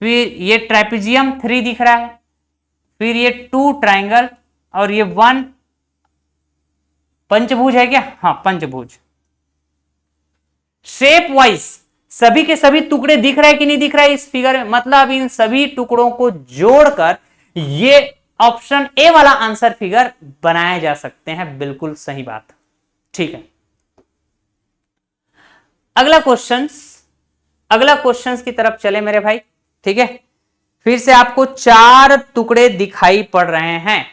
S1: फिर ये ट्रेपेजियम 3 दिख रहा है, फिर ये 2 ट्राइंगल, और ये 1 पंचभुज है क्या, हाँ पंचभुज, शेप वाइज सभी के सभी टुकड़े दिख रहे हैं कि नहीं दिख रहा है इस फिगर में, मतलब इन सभी टुकड़ों को जोड़कर ये ऑप्शन ए वाला आंसर फिगर बनाए जा सकते हैं, बिल्कुल सही बात, ठीक है। अगला क्वेश्चन की तरफ चले मेरे भाई, ठीक है, फिर से आपको 4 टुकड़े दिखाई पड़ रहे हैं,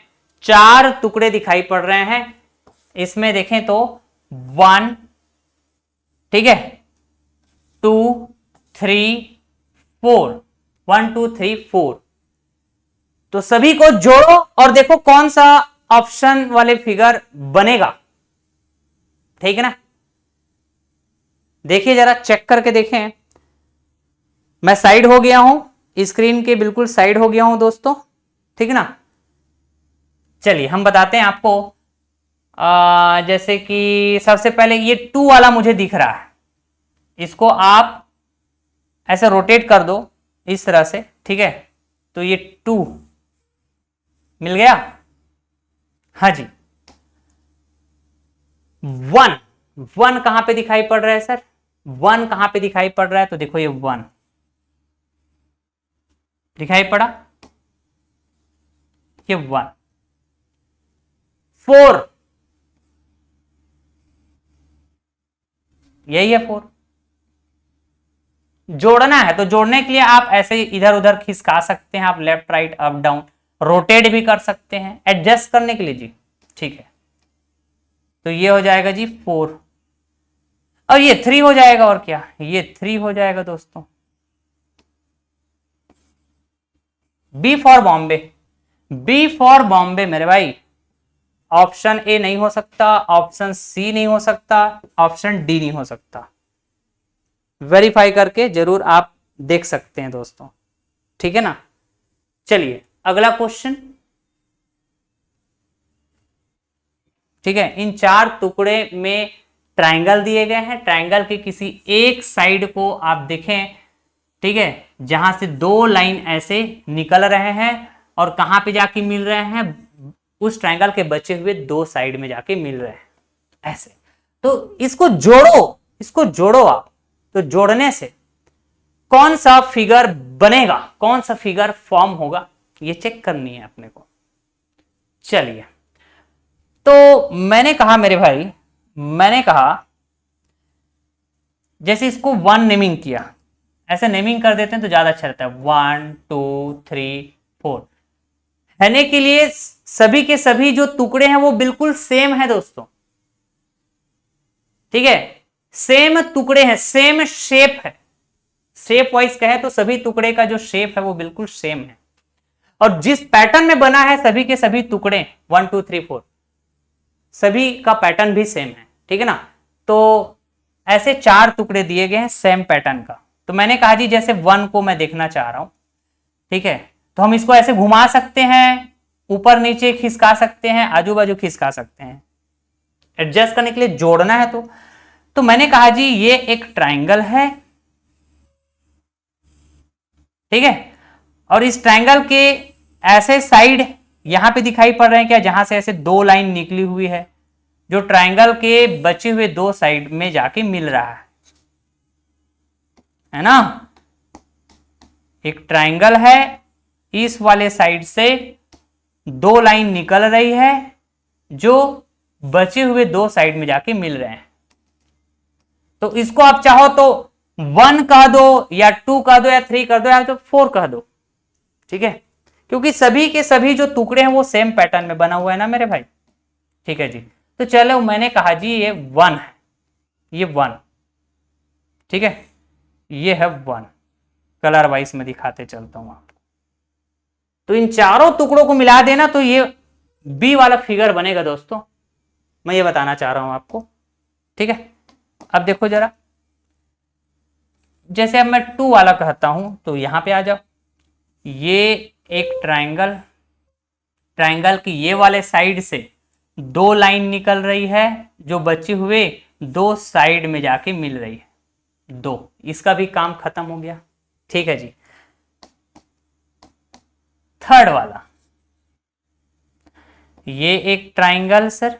S1: 4 टुकड़े दिखाई पड़ रहे हैं, इसमें देखें तो 1, ठीक है, 2 3 4, 1 2 3 4, तो सभी को जोड़ो और देखो कौन सा ऑप्शन वाले फिगर बनेगा। ठीक है ना, देखिए जरा चेक करके देखें। मैं साइड हो गया हूं, स्क्रीन के बिल्कुल साइड हो गया हूं दोस्तों। ठीक है ना, चलिए हम बताते हैं आपको। जैसे कि सबसे पहले ये 2 वाला मुझे दिख रहा है, इसको आप ऐसे रोटेट कर दो इस तरह से। ठीक है, तो ये 2 मिल गया। हाँ जी, 1 1 कहां पे दिखाई पड़ रहा है सर? 1 कहां पे दिखाई पड़ रहा है? तो देखो ये 1 दिखाई पड़ा, ये 1। 4 यही है 4। जोड़ना है तो जोड़ने के लिए आप ऐसे इधर उधर खिसका सकते हैं, आप left right up down rotate भी कर सकते हैं एडजस्ट करने के लिए जी। ठीक है, तो ये हो जाएगा जी 4 और ये 3 हो जाएगा। और क्या, ये 3 हो जाएगा दोस्तों। B for Bombay, B for Bombay मेरे भाई। ऑप्शन ए नहीं हो सकता, ऑप्शन सी नहीं हो सकता, ऑप्शन डी नहीं हो सकता। वेरीफाई करके जरूर आप देख सकते हैं दोस्तों। ठीक है ना, चलिए अगला क्वेश्चन। ठीक है, इन 4 टुकड़े में ट्रायंगल दिए गए हैं। ट्रायंगल के किसी एक साइड को आप देखें, ठीक है, जहां से 2 लाइन ऐसे निकल रहे हैं और कहां पे जाके मिल रहे हैं, उस ट्रायंगल के बचे हुए 2 साइड में जाके मिल रहे हैं ऐसे। तो इसको जोड़ो, इसको जोड़ो आप। तो जोड़ने से कौन सा फिगर बनेगा, कौन सा फिगर फॉर्म होगा, ये चेक करनी है अपने को। चलिए, तो मैंने कहा मेरे भाई, मैंने कहा जैसे इसको 1 नेमिंग किया, ऐसे नेमिंग कर देते हैं तो ज्यादा अच्छा रहता है। 1 2 3 4 रहने के लिए सभी के सभी जो टुकड़े हैं वो बिल्कुल सेम है दोस्तों। ठीक है, सेम टुकड़े हैं, सेम शेप है। शेप वाइज कहे तो सभी टुकड़े का जो शेप है वो बिल्कुल सेम है, और जिस पैटर्न में बना है सभी के सभी टुकड़े 1 2 3 4 सभी का पैटर्न भी सेम है। ठीक है ना, तो ऐसे 4 टुकड़े दिए गए हैं सेम पैटर्न का। तो मैंने कहा जी जैसे 1 को मैं देखना चाह रहा हूं, ठीक है, तो हम इसको ऐसे घुमा सकते हैं, ऊपर नीचे खिसका सकते हैं, आजू बाजू खिसका सकते हैं एडजस्ट करने के लिए। जोड़ना है तो मैंने कहा जी ये एक ट्रायंगल है। ठीक है, और इस ट्रायंगल के ऐसे साइड यहां पे दिखाई पड़ रहे हैं क्या, जहां से ऐसे 2 लाइन निकली हुई है, जो ट्रायंगल के बचे हुए 2 साइड में जाके मिल रहा है ना। एक ट्रायंगल है, इस वाले साइड से 2 लाइन निकल रही है जो बचे हुए 2 साइड में जाके मिल रहे हैं। तो इसको आप चाहो तो 1 कह दो या 2 कह दो या 3 कर दो या तो 4 कह दो। ठीक है, क्योंकि सभी के सभी जो टुकड़े हैं वो सेम पैटर्न में बना हुआ है ना मेरे भाई। ठीक है जी, तो चलो मैंने कहा जी ये 1 है, ये 1। ठीक है, ये है 1। कलर वाइज में दिखाते चलता हूं आपको। तो इन चारों टुकड़ों को मिला देना तो ये बी वाला फिगर बनेगा दोस्तों, मैं ये बताना चाह रहा हूं आपको। ठीक है, अब देखो जरा, जैसे अब मैं 2 वाला कहता हूं तो यहां पे आ जाओ। ये एक ट्रायंगल, ट्रायंगल की ये वाले साइड से 2 लाइन निकल रही है जो बचे हुए 2 साइड में जाके मिल रही है 2। इसका भी काम खत्म हो गया। ठीक है जी, 3rd वाला, ये एक ट्रायंगल सर,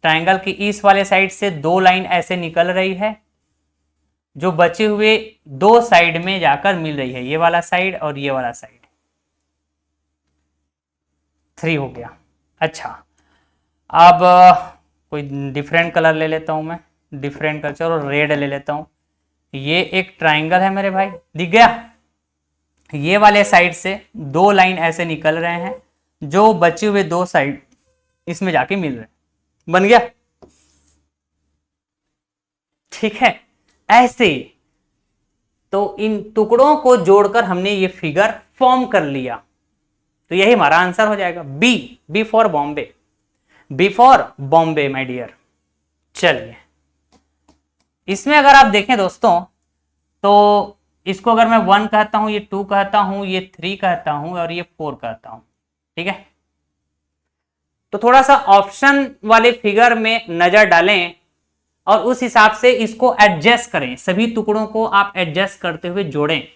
S1: ट्रायंगल की इस वाले साइड से 2 लाइन ऐसे निकल रही है जो बचे हुए 2 साइड में जाकर मिल रही है, ये वाला साइड और ये वाला साइड। 3 हो गया। अच्छा, अब कोई डिफरेंट कलर ले लेता हूं मैं, डिफरेंट कलर, चलो रेड ले लेता हूं। ये एक ट्रायंगल है मेरे भाई, दिख गया। ये वाले साइड से 2 लाइन ऐसे निकल रहे हैं जो बचे हुए 2 साइड इसमें जाके मिल रहे हैं, बन गया। ठीक है, ऐसे तो इन टुकड़ों को जोड़कर हमने ये फिगर फॉर्म कर लिया। तो यही हमारा आंसर हो जाएगा, B for Bombay, B for Bombay my dear. चलिए, इसमें अगर आप देखें दोस्तों, तो इसको अगर मैं 1 कहता हूं, ये 2 कहता हूं, ये 3 कहता हूं और ये 4 कहता हूं, ठीक है। तो थोड़ा सा ऑप्शन वाले फिगर में नजर डालें और उस हिसाब से इसको एडजस्ट करें, सभी टुकड़ों को आप एडजस्ट करते हुए जोड़ें,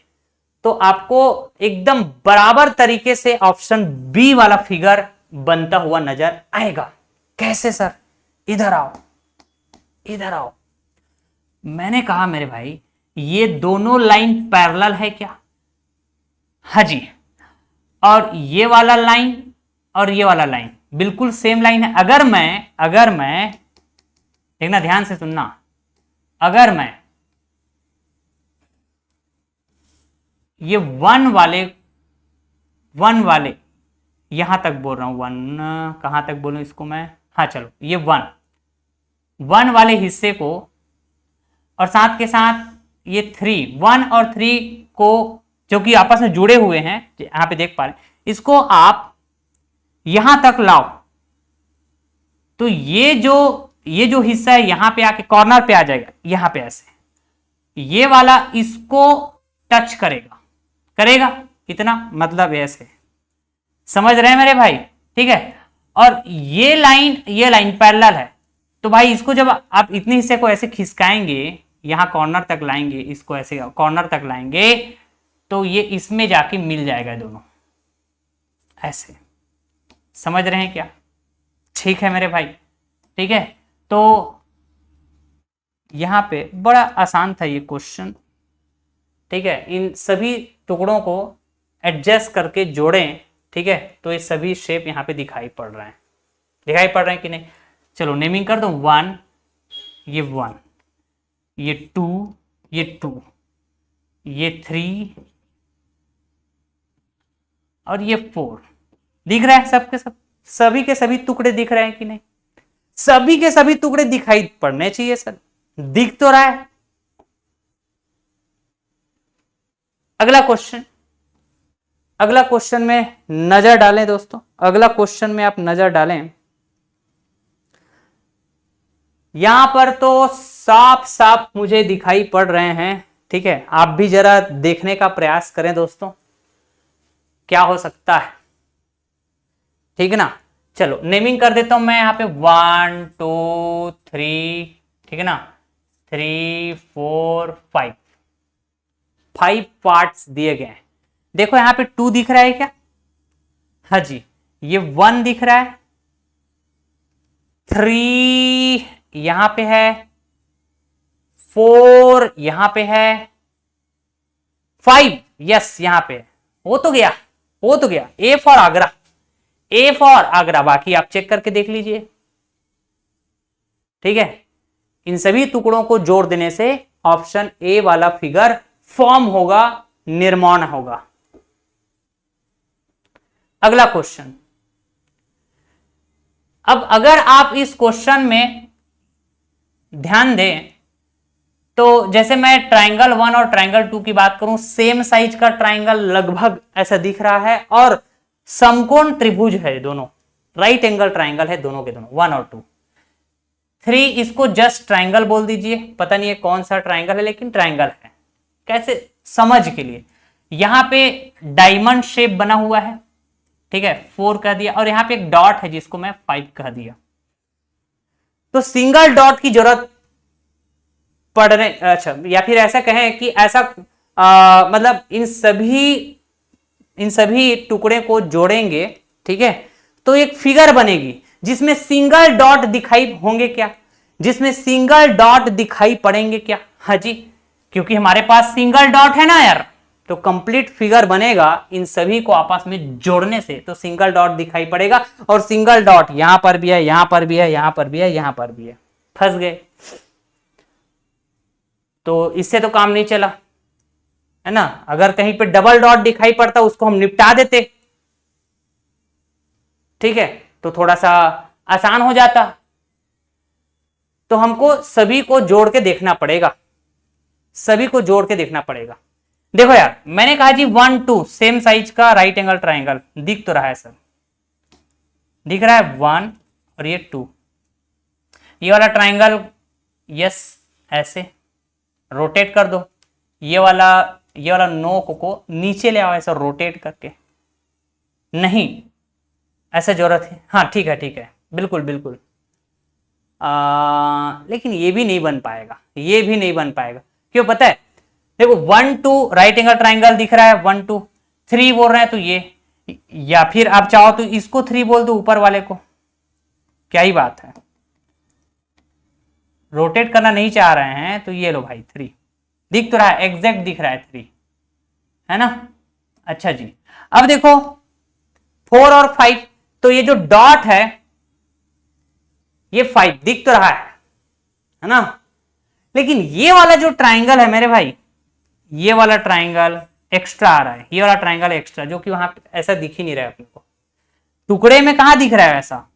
S1: तो आपको एकदम बराबर तरीके से ऑप्शन बी वाला फिगर बनता हुआ नजर आएगा। कैसे सर? इधर आओ, इधर आओ। मैंने कहा मेरे भाई, ये दोनों लाइन पैरेलल है क्या? हाँ जी। और ये वाला लाइन और ये वाला लाइन बिल्कुल सेम लाइन है। अगर मैं देखना, ध्यान से सुनना, अगर मैं ये वन वाले यहां तक बोल रहा हूं, वन कहां तक बोलूं इसको मैं, हाँ चलो, ये वन वाले हिस्से को और साथ के साथ ये 3, 1 और 3 को जो कि आपस में जुड़े हुए हैं, यहां पे देख पा रहे हैं, इसको आप यहां तक लाओ, तो ये जो हिस्सा है यहां पे आके कॉर्नर पे आ जाएगा, यहां पे ऐसे, ये वाला इसको टच करेगा कितना, मतलब ऐसे, समझ रहे हैं मेरे भाई? ठीक है। और ये लाइन पैरेलल है, तो भाई इसको जब आप इतने हिस्से को ऐसे खिसकाएंगे, यहां कॉर्नर तक लाएंगे, इसको ऐसे कॉर्नर तक लाएंगे, तो ये इसमें जाके मिल जाएगा दोनों ऐसे। समझ रहे हैं क्या? ठीक है मेरे भाई, ठीक है। तो यहां पे बड़ा आसान था ये क्वेश्चन, ठीक है। इन सभी टुकड़ों को एडजस्ट करके जोड़ें, ठीक है, तो ये सभी शेप यहां पे दिखाई पड़ रहे हैं कि नहीं? चलो नेमिंग कर दो। 1, ये 1, ये 2, ये 2, ये 3 और ये 4। दिख रहा है सबके सब, सभी के सभी टुकड़े दिख रहे हैं कि नहीं? सभी के सभी टुकड़े दिखाई पड़ने चाहिए सर, दिख तो रहा है। अगला क्वेश्चन में नजर डालें दोस्तों, अगला क्वेश्चन में आप नजर डालें। यहां पर तो साफ साफ मुझे दिखाई पड़ रहे हैं, ठीक है। आप भी जरा देखने का प्रयास करें दोस्तों, क्या हो सकता है, ठीक है ना। चलो नेमिंग कर देता हूं मैं यहां पे, 1 2 3, ठीक है ना, 3 4 5 पार्ट्स दिए गए हैं। देखो यहां पे 2 दिख रहा है क्या? हाँ जी। ये 1 दिख रहा है, 3 यहां पे है, 4 यहां पे है, 5 यस यहां पे हो तो गया। ए फॉर आगरा, बाकी आप चेक करके देख लीजिए, ठीक है। इन सभी टुकड़ों को जोड़ देने से ऑप्शन ए वाला फिगर फॉर्म होगा, निर्माण होगा। अगला क्वेश्चन, अब अगर आप इस क्वेश्चन में ध्यान दें, तो जैसे मैं ट्रायंगल 1 और ट्रायंगल 2 की बात करूं, सेम साइज का ट्रायंगल लगभग ऐसा दिख रहा है और समकोण त्रिभुज है दोनों, राइट एंगल ट्रायंगल है दोनों के दोनों, 1 और 2। 3 इसको जस्ट ट्रायंगल बोल दीजिए, पता नहीं है कौन सा ट्रायंगल है, लेकिन ट्रायंगल है। कैसे समझ के लिए, यहां पे डायमंड शेप बना हुआ है, ठीक है, 4 कह दिया, और यहां पे एक डॉट है जिसको मैं 5 कह दिया। तो सिंगल डॉट की जरूरत पड़ने, अच्छा, या फिर ऐसा कहें कि ऐसा मतलब इन सभी टुकड़े को जोड़ेंगे, ठीक है, तो एक फिगर बनेगी जिसमें सिंगल डॉट दिखाई होंगे क्या, जिसमें सिंगल डॉट दिखाई पड़ेंगे क्या? हाँ जी, क्योंकि हमारे पास सिंगल डॉट है ना यार, तो कंप्लीट फिगर बनेगा इन सभी को आपस में जोड़ने से, तो सिंगल डॉट दिखाई पड़ेगा। और सिंगल डॉट यहां पर भी है, यहां पर भी है, यहां पर भी है, यहां पर भी है, फंस गए। तो इससे तो काम नहीं चला, है ना। अगर कहीं पे डबल डॉट दिखाई पड़ता उसको हम निपटा देते, ठीक है, तो थोड़ा सा आसान हो जाता। तो हमको सभी को जोड़ के देखना पड़ेगा, देखो यार, मैंने कहा जी 1 2 सेम साइज का राइट एंगल ट्राइंगल दिख तो रहा है सर, दिख रहा है 1 और ये 2, ये वाला ट्राइंगल, यस, ऐसे रोटेट कर दो, ये वाला नोक को नीचे ले आओ ऐसा रोटेट करके, नहीं ऐसा जरूरत है, हाँ ठीक है, बिल्कुल बिल्कुल। लेकिन ये भी नहीं बन पाएगा, ये भी नहीं बन पाएगा, क्यों पता है? देखो 1 2 राइट एंगल ट्राइंगल दिख रहा है, 1 2 3 बोल रहे हैं तो ये, या फिर आप चाहो तो इसको 3 बोल दो ऊपर वाले को, क्या ही बात है। रोटेट करना नहीं चाह रहे हैं तो ये लो भाई 3 दिख तो रहा है, एग्जैक्ट दिख रहा है 3, है ना। अच्छा जी, अब देखो 4 और 5, तो ये जो डॉट है ये 5 दिख तो रहा है ना। लेकिन ये वाला जो ट्राइंगल है मेरे भाई, ये वाला ट्राइंगल एक्स्ट्रा आ रहा है, ये वाला ट्राइंगल एक्स्ट्रा, जो कि वहां पे ऐसा दिख ही नहीं रहा है अपने को, टुकड़े में कहां दिख रहा है ऐसा,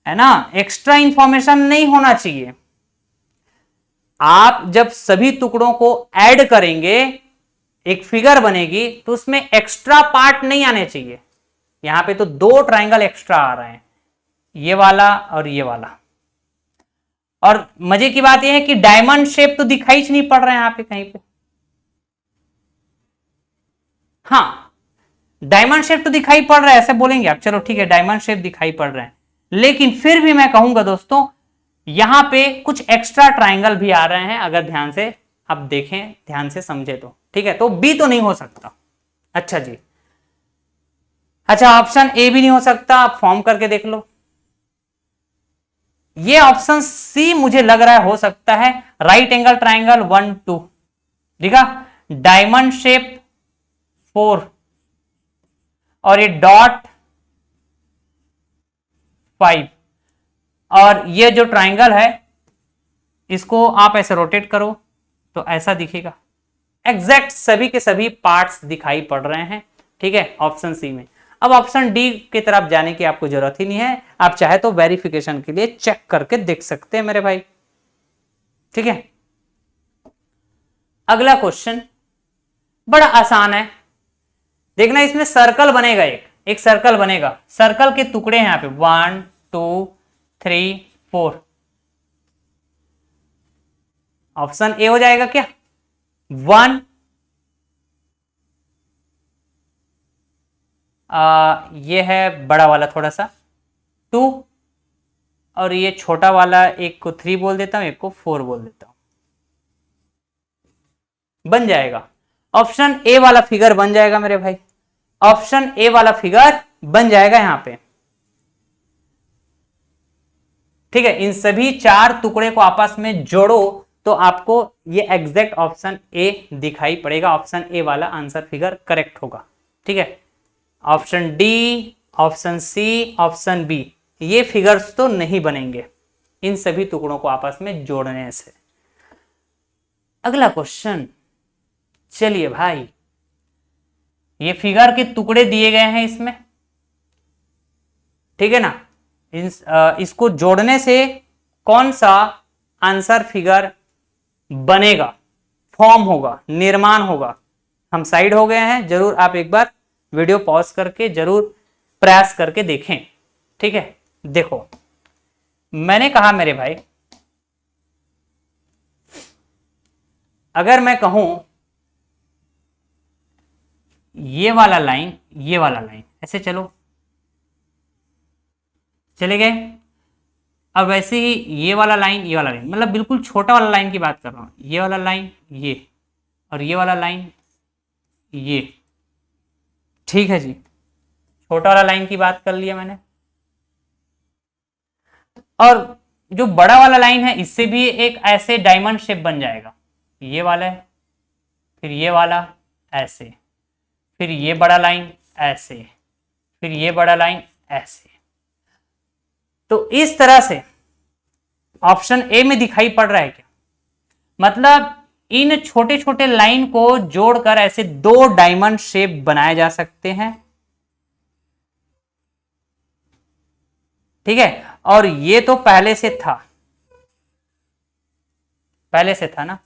S1: है ना। एक्स्ट्रा इंफॉर्मेशन नहीं होना चाहिए। आप जब सभी टुकड़ों को ऐड करेंगे एक फिगर बनेगी, तो उसमें एक्स्ट्रा पार्ट नहीं आने चाहिए। यहां पे तो 2 ट्राइंगल एक्स्ट्रा आ रहे हैं, ये वाला और ये वाला। और मजे की बात यह है कि डायमंड शेप तो दिखाई नहीं पड़ रहा है यहां पे कहीं पे, हाँ डायमंड शेप तो दिखाई पड़ रहा है, ऐसे बोलेंगे आप, चलो ठीक है डायमंड शेप दिखाई पड़ रहे हैं, लेकिन फिर भी मैं कहूंगा दोस्तों यहां पे कुछ एक्स्ट्रा ट्राइंगल भी आ रहे हैं, अगर ध्यान से आप देखें, ध्यान से समझे तो ठीक है। तो बी तो नहीं हो सकता। अच्छा जी, अच्छा ऑप्शन ए भी नहीं हो सकता, आप फॉर्म करके देख लो। ये ऑप्शन सी मुझे लग रहा है हो सकता है, राइट एंगल ट्राइंगल 1 2, देखा, डायमंड शेप 4 और ये डॉट 5, और ये जो ट्राइंगल है इसको आप ऐसे रोटेट करो तो ऐसा दिखेगा। एग्जैक्ट सभी के सभी पार्ट्स दिखाई पड़ रहे हैं, ठीक है, ऑप्शन सी में। अब ऑप्शन डी की तरफ जाने की आपको जरूरत ही नहीं है, आप चाहे तो वेरिफिकेशन के लिए चेक करके देख सकते हैं मेरे भाई, ठीक है। अगला क्वेश्चन बड़ा आसान है, देखना इसमें सर्कल बनेगा, एक सर्कल बनेगा, सर्कल के टुकड़े हैं यहां पे 1 2 3 4, ऑप्शन ए हो जाएगा क्या, 1 ये है बड़ा वाला थोड़ा सा, 2 और ये छोटा वाला, एक को 3 बोल देता हूं, एक को 4 बोल देता हूं, बन जाएगा। ऑप्शन ए वाला फिगर बन जाएगा मेरे भाई, ऑप्शन ए वाला फिगर बन जाएगा यहां पे, ठीक है। इन सभी 4 टुकड़े को आपस में जोड़ो तो आपको ये एग्जैक्ट ऑप्शन ए दिखाई पड़ेगा, ऑप्शन ए वाला आंसर फिगर करेक्ट होगा, ठीक है। Option D, option C, option B, ये फिगर्स तो नहीं बनेंगे इन सभी टुकड़ों को आपस में जोड़ने से। अगला क्वेश्चन, चलिए भाई, ये फिगर के टुकड़े दिए गए हैं इसमें, ठीक है ना। इसको जोड़ने से कौन सा आंसर फिगर बनेगा, फॉर्म होगा, निर्माण होगा। हम साइड हो गए हैं, जरूर आप एक बार वीडियो पॉज करके जरूर प्रयास करके देखें, ठीक है। देखो मैंने कहा मेरे भाई, अगर मैं कहूं ये वाला लाइन, ये वाला लाइन, ऐसे चलो, चले गए। अब वैसे ही ये वाला लाइन, ये वाला लाइन, मतलब बिल्कुल छोटा वाला लाइन की बात कर रहा हूं, ये वाला लाइन ये, और ये वाला लाइन ये, ठीक है जी, छोटा वाला लाइन की बात कर लिया मैंने। और जो बड़ा वाला लाइन है इससे भी एक ऐसे डायमंड शेप बन जाएगा, ये वाला है, फिर ये वाला ऐसे, फिर ये बड़ा लाइन ऐसे, फिर ये बड़ा लाइन ऐसे। तो इस तरह से ऑप्शन ए में दिखाई पड़ रहा है क्या, मतलब इन छोटे छोटे लाइन को जोड़कर ऐसे 2 डायमंड शेप बनाए जा सकते हैं, ठीक है। और ये तो पहले से था, पहले से था ना,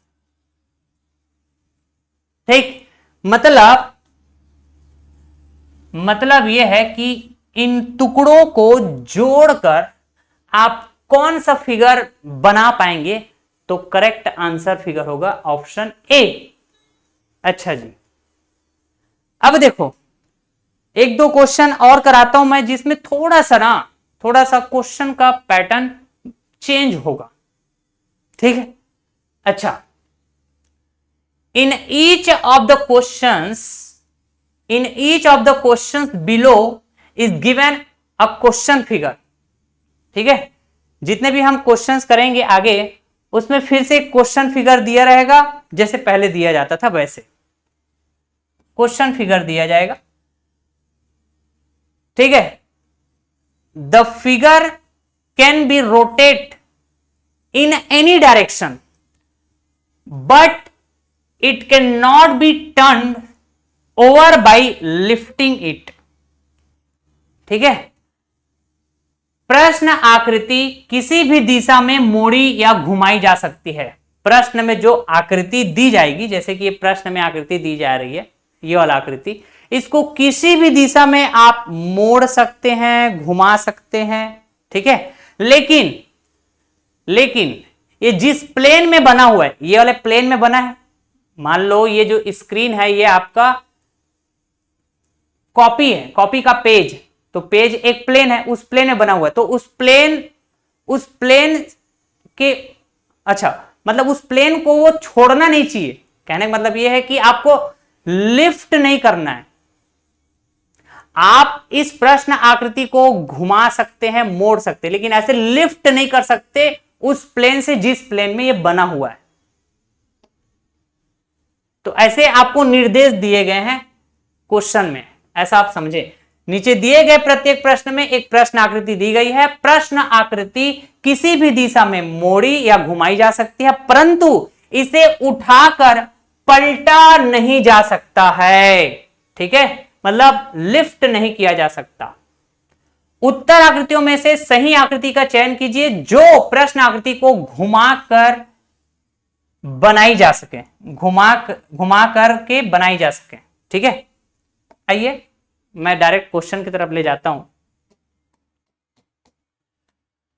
S1: ठीक। मतलब यह है कि इन टुकड़ों को जोड़कर आप कौन सा फिगर बना पाएंगे, तो करेक्ट आंसर फिगर होगा ऑप्शन ए। अच्छा जी, अब देखो एक दो क्वेश्चन और कराता हूं मैं, जिसमें थोड़ा सा क्वेश्चन का पैटर्न चेंज होगा, ठीक है। अच्छा, in each of the questions below is given a question figure, ठीक है। जितने भी हम क्वेश्चंस करेंगे आगे, उसमें फिर से क्वेश्चन फिगर दिया रहेगा, जैसे पहले दिया जाता था वैसे क्वेश्चन फिगर दिया जाएगा, ठीक है। The figure can be rotate in any direction but it can not be turn over by lifting it, ठीक है। प्रश्न आकृति किसी भी दिशा में मोड़ी या घुमाई जा सकती है। प्रश्न में जो आकृति दी जाएगी, जैसे कि ये प्रश्न में आकृति दी जा रही है, ये वाला आकृति, इसको किसी भी दिशा में आप मोड़ सकते हैं, घुमा सकते हैं, ठीक है। लेकिन ये जिस प्लेन में बना हुआ है, ये वाले प्लेन में बना है, मान लो ये जो स्क्रीन है ये आपका कॉपी है, कॉपी का पेज, तो पेज एक प्लेन है, उस प्लेन में बना हुआ है, तो उस प्लेन के, अच्छा मतलब उस प्लेन को वो छोड़ना नहीं चाहिए। कहने का मतलब ये है कि आपको लिफ्ट नहीं करना है, आप इस प्रश्न आकृति को घुमा सकते हैं, मोड़ सकते हैं, लेकिन ऐसे लिफ्ट नहीं कर सकते उस प्लेन से जिस प्लेन में ये बना हुआ है। तो ऐसे आपको निर्देश दिए गए हैं क्वेश्चन में, ऐसा आप समझे। नीचे दिए गए प्रत्येक प्रश्न में एक प्रश्न आकृति दी गई है। प्रश्न आकृति किसी भी दिशा में मोड़ी या घुमाई जा सकती है, परंतु इसे उठाकर पलटा नहीं जा सकता है, ठीक है, मतलब लिफ्ट नहीं किया जा सकता। उत्तर आकृतियों में से सही आकृति का चयन कीजिए जो प्रश्न आकृति को घुमाकर बनाई जा सके, घुमा करके बनाई जा सके, ठीक है। आइए मैं डायरेक्ट क्वेश्चन की तरफ ले जाता हूं।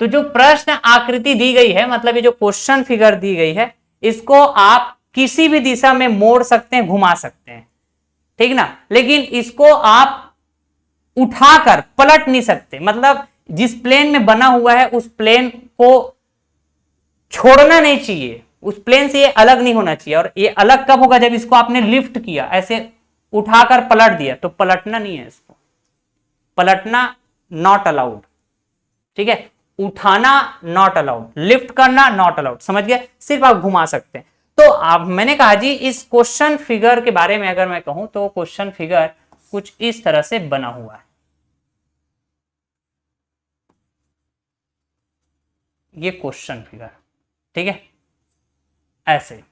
S1: तो जो प्रश्न आकृति दी गई है, मतलब ये जो क्वेश्चन फिगर दी गई है, इसको आप किसी भी दिशा में मोड़ सकते हैं, घुमा सकते हैं, ठीक ना। लेकिन इसको आप उठाकर पलट नहीं सकते, मतलब जिस प्लेन में बना हुआ है उस प्लेन को छोड़ना नहीं चाहिए, उस प्लेन से ये अलग नहीं होना चाहिए। और ये अलग कब होगा, जब इसको आपने लिफ्ट किया, ऐसे उठाकर पलट दिया, तो पलटना नहीं है, इसको पलटना नॉट अलाउड, ठीक है। उठाना नॉट अलाउड, लिफ्ट करना नॉट अलाउड, समझ गए। सिर्फ आप घुमा सकते हैं। तो आप, मैंने कहा जी इस क्वेश्चन फिगर के बारे में अगर मैं कहूं तो क्वेश्चन फिगर कुछ इस तरह से बना हुआ है। ये क्वेश्चन फिगर, ठीक है, ऐसे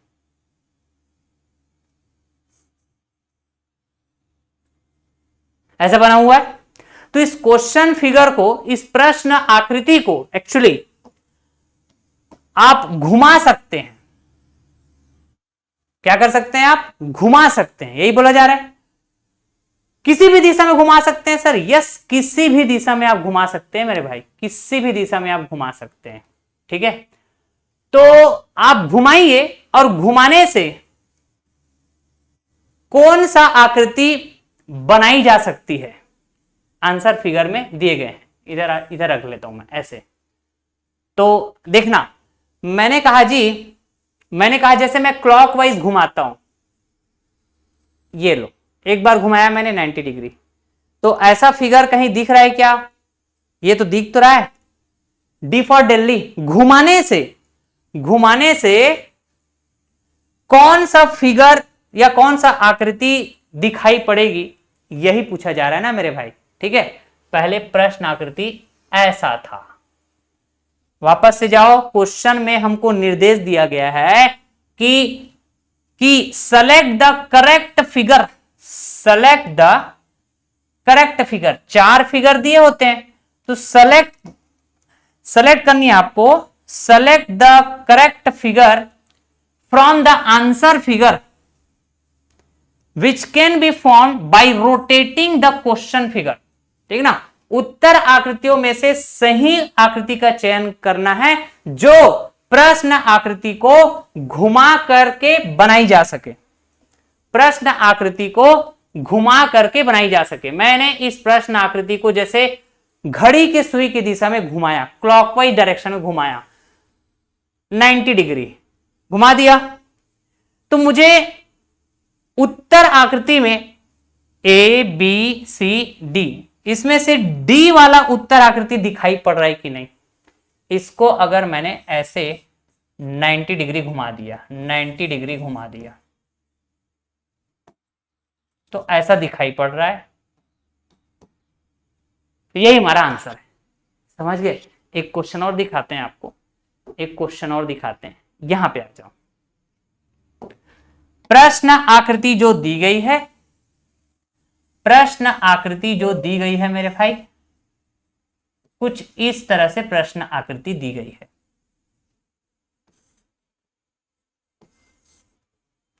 S1: ऐसा बना हुआ है। तो इस क्वेश्चन फिगर को, इस प्रश्न आकृति को एक्चुअली आप घुमा सकते हैं। क्या कर सकते हैं आप? घुमा सकते हैं, यही बोला जा रहा है। किसी भी दिशा में घुमा सकते हैं सर, यस, किसी भी दिशा में आप घुमा सकते हैं मेरे भाई, किसी भी दिशा में आप घुमा सकते हैं, ठीक है। तो आप घुमाइए, और घुमाने से कौन सा आकृति बनाई जा सकती है, आंसर फिगर में दिए गए हैं। इधर रख लेता हूं मैं ऐसे। तो देखना, मैंने कहा जैसे मैं क्लॉकवाइज घुमाता हूं, ये लो, एक बार घुमाया मैंने 90 डिग्री, तो ऐसा फिगर कहीं दिख रहा है क्या? ये तो दिख तो रहा है, डी फॉर दिल्ली। घुमाने से कौन सा फिगर या कौन सा आकृति दिखाई पड़ेगी, यही पूछा जा रहा है ना मेरे भाई, ठीक है। पहले प्रश्न आकृति ऐसा था। वापस से जाओ, क्वेश्चन में हमको निर्देश दिया गया है कि select the correct figure, select the correct figure. 4 figure दिए होते हैं, तो सेलेक्ट करनी है आपको। Select the correct figure from the answer figure which can be form by rotating the question figure. ठीक ना, उत्तर आकृतियों में से सही आकृति का चयन करना है जो प्रश्न आकृति को घुमा करके बनाई जा सके, प्रश्न आकृति को घुमा करके बनाई जा सके। मैंने इस प्रश्न आकृति को जैसे घड़ी के सुई की दिशा में घुमाया, क्लॉकवाइज डायरेक्शन में घुमाया, 90 डिग्री घुमा दिया, तो मुझे उत्तर आकृति में ए बी सी डी, इसमें से डी वाला उत्तर आकृति दिखाई पड़ रहा है कि नहीं। इसको अगर मैंने ऐसे 90 डिग्री घुमा दिया, 90 डिग्री घुमा दिया, तो ऐसा दिखाई पड़ रहा है, तो यही हमारा आंसर है। समझ गए। एक क्वेश्चन और दिखाते हैं आपको, एक क्वेश्चन और दिखाते हैं, यहां पे आ जाओ। प्रश्न आकृति जो दी गई है, प्रश्न आकृति जो दी गई है मेरे भाई, कुछ इस तरह से प्रश्न आकृति दी गई है।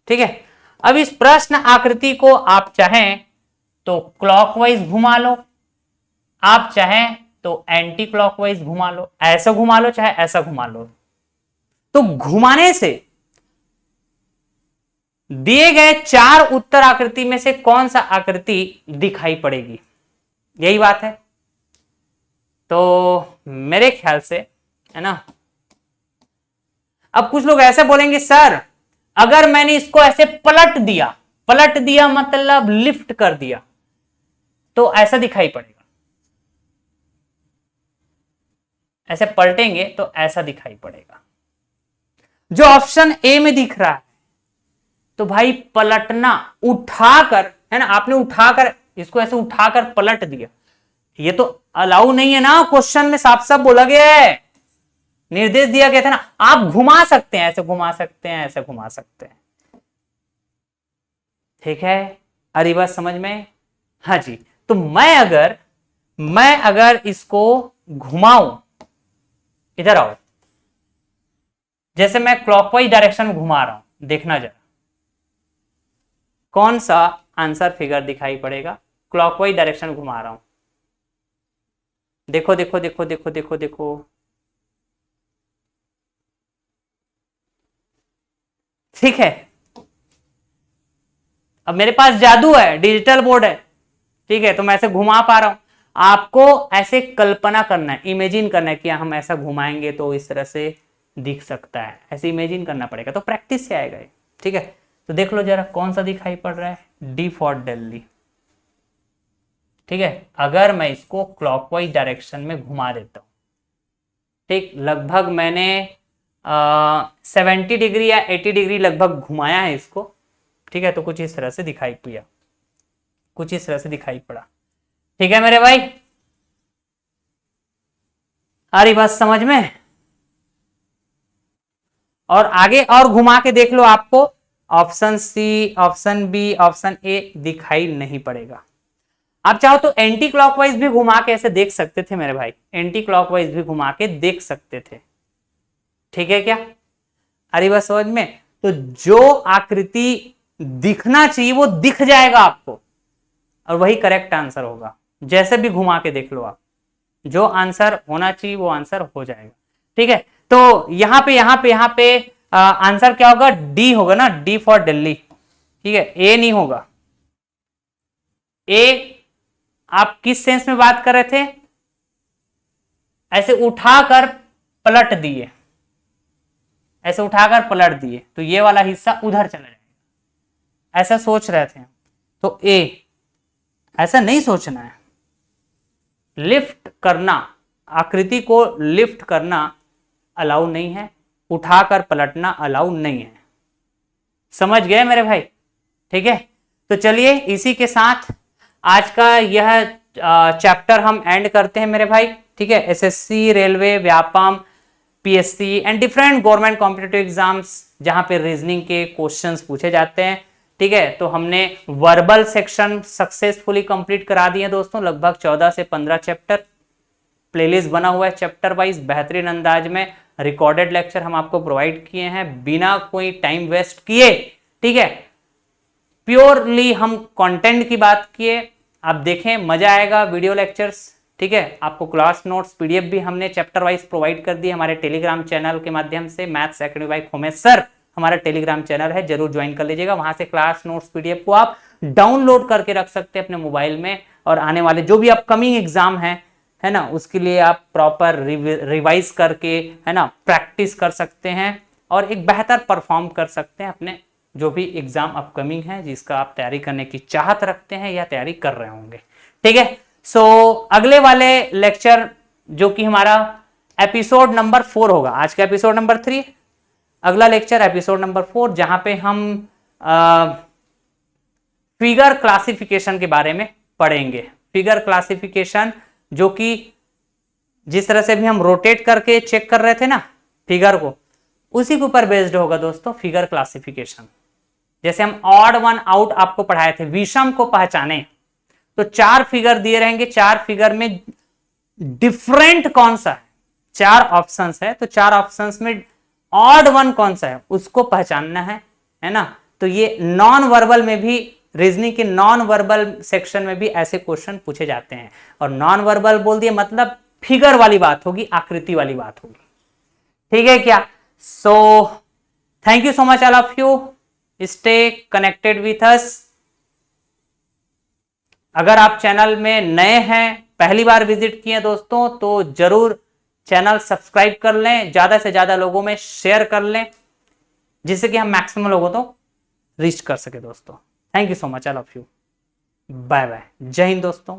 S1: ठीक है, अब इस प्रश्न आकृति को आप चाहें तो क्लॉकवाइज घुमा लो, आप चाहें तो एंटी क्लॉकवाइज घुमा लो, ऐसा घुमा लो चाहे ऐसा घुमा लो। तो घुमाने से दिए गए 4 उत्तर आकृति में से कौन सा आकृति दिखाई पड़ेगी, यही बात है। तो मेरे ख्याल से, है ना, अब कुछ लोग ऐसे बोलेंगे सर अगर मैंने इसको ऐसे पलट दिया मतलब लिफ्ट कर दिया, तो ऐसा दिखाई पड़ेगा, ऐसे पलटेंगे तो ऐसा दिखाई पड़ेगा। जो ऑप्शन ए में दिख रहा है, तो भाई पलटना, उठाकर, है ना, आपने उठाकर इसको ऐसे उठाकर पलट दिया, ये तो अलाउ नहीं है ना। क्वेश्चन में साफ साफ बोला गया है, निर्देश दिया गया था ना, आप घुमा सकते हैं, ऐसे घुमा सकते हैं, ऐसे घुमा सकते हैं। ठीक है, अरे बात समझ में। हाँ जी, तो मैं अगर इसको घुमाऊं, इधर आओ, जैसे मैं क्लॉकवाइज डायरेक्शन में घुमा रहा हूं, देखना जरा कौन सा आंसर फिगर दिखाई पड़ेगा। क्लॉकवाइज डायरेक्शन में घुमा रहा हूं, देखो देखो देखो देखो देखो देखो, ठीक है। अब मेरे पास जादू है, डिजिटल बोर्ड है, ठीक है, तो मैं ऐसे घुमा पा रहा हूं। आपको ऐसे कल्पना करना है, इमेजिन करना है कि हम ऐसा घुमाएंगे तो इस तरह से दिख सकता है, ऐसे इमेजिन करना पड़ेगा, तो प्रैक्टिस से आएगा ये। ठीक है, तो देख लो जरा कौन सा दिखाई पड़ रहा है, डी फॉर दिल्ली। ठीक है, अगर मैं इसको क्लॉकवाइज डायरेक्शन में घुमा देता हूं, ठीक, लगभग मैंने 70 डिग्री या 80 डिग्री लगभग घुमाया है इसको। ठीक है, तो कुछ इस तरह से दिखाई पड़ा, कुछ इस तरह से दिखाई पड़ा। ठीक है मेरे भाई, आ रही बात समझ में। और आगे और घुमा के देख लो, आपको option C, option B, option A दिखाई नहीं पड़ेगा। आप चाहो तो एंटी क्लॉकवाइज भी घुमा के ऐसे देख सकते थे मेरे भाई, एंटी क्लॉकवाइज भी घुमा के देख सकते थे। ठीक है क्या, अरे बस समझ में। तो जो आकृति दिखना चाहिए वो दिख जाएगा आपको, और वही करेक्ट आंसर होगा। जैसे भी घुमा के देख लो आप, जो आंसर होना चाहिए वो आंसर हो जाएगा। ठीक है, तो यहां पे आंसर क्या होगा, डी होगा ना, डी फॉर दिल्ली। ठीक है, ए नहीं होगा। ए आप किस सेंस में बात कर रहे थे, ऐसे उठाकर पलट दिए, ऐसे उठाकर पलट दिए, तो ये वाला हिस्सा उधर चला जाएगा, ऐसा सोच रहे थे। तो ए, ऐसा नहीं सोचना है। लिफ्ट करना, आकृति को लिफ्ट करना अलाउ नहीं है, उठाकर पलटना अलाउ नहीं है। समझ गए मेरे भाई। ठीक है, तो चलिए इसी के साथ आज का यह चैप्टर हम एंड करते हैं मेरे भाई। ठीक है, SSC, railway, Vyapam, PSC and different government competitive exams जहां पे रीजनिंग के क्वेश्चंस पूछे जाते हैं। ठीक है, तो हमने वर्बल सेक्शन सक्सेसफुली कंप्लीट करा दिए दोस्तों, लगभग 14 से 15 चैप्टर। प्लेलिस्ट बना हुआ है चैप्टर वाइज, बेहतरीन अंदाज में रिकॉर्डेड लेक्चर हम आपको प्रोवाइड किए हैं बिना कोई टाइम वेस्ट किए। ठीक है, प्योरली हम कंटेंट की बात किए। आप देखें, मजा आएगा वीडियो लेक्चर्स, ठीक है। आपको क्लास नोट्स पीडीएफ भी हमने चैप्टर वाइज प्रोवाइड कर दी हमारे टेलीग्राम चैनल के माध्यम से। Maths academy by Khomesh sir हमारा टेलीग्राम चैनल है, जरूर ज्वाइन कर लीजिएगा। वहां से क्लास नोट्स पीडीएफ को आप डाउनलोड करके रख सकते हैं अपने मोबाइल में, और आने वाले जो भी अपकमिंग एग्जाम है ना, उसके लिए आप प्रॉपर रिवाइज करके, है ना, प्रैक्टिस कर सकते हैं और एक बेहतर परफॉर्म कर सकते हैं अपने जो भी एग्जाम अपकमिंग है, जिसका आप तैयारी करने की चाहत रखते हैं या तैयारी कर रहे होंगे, ठीक है। सो अगले वाले लेक्चर जो कि हमारा एपिसोड नंबर 4 होगा, आज का एपिसोड नंबर 3, अगला लेक्चर एपिसोड नंबर 4, जहां पे हम फिगर क्लासिफिकेशन के बारे में पढ़ेंगे। फिगर क्लासिफिकेशन जो कि जिस तरह से भी हम रोटेट करके चेक कर रहे थे ना फिगर को, उसी के ऊपर बेस्ड होगा दोस्तों फिगर क्लासिफिकेशन। जैसे हम ऑड वन आउट आपको पढ़ाए थे, विषम को पहचाने, तो 4 फिगर दिए रहेंगे, 4 फिगर में डिफरेंट कौन सा है, 4 ऑप्शंस है, तो 4 ऑप्शंस में ऑड वन कौन सा है उसको पहचानना है ना। तो ये नॉन वर्बल में भी, रीजनिंग के नॉन वर्बल सेक्शन में भी ऐसे क्वेश्चन पूछे जाते हैं। और नॉन वर्बल बोल दिए मतलब फिगर वाली बात होगी, आकृति वाली बात होगी, ठीक है क्या। So thank you so much all of you, stay connected with us. अगर आप चैनल में नए हैं, पहली बार विजिट किए दोस्तों, तो जरूर चैनल सब्सक्राइब कर लें, ज्यादा से ज्यादा लोगों में शेयर कर लें, जिससे कि हम मैक्सिमम लोगों को रीच कर सके दोस्तों। Thank you so much all of you, bye bye, जय हिंद दोस्तों।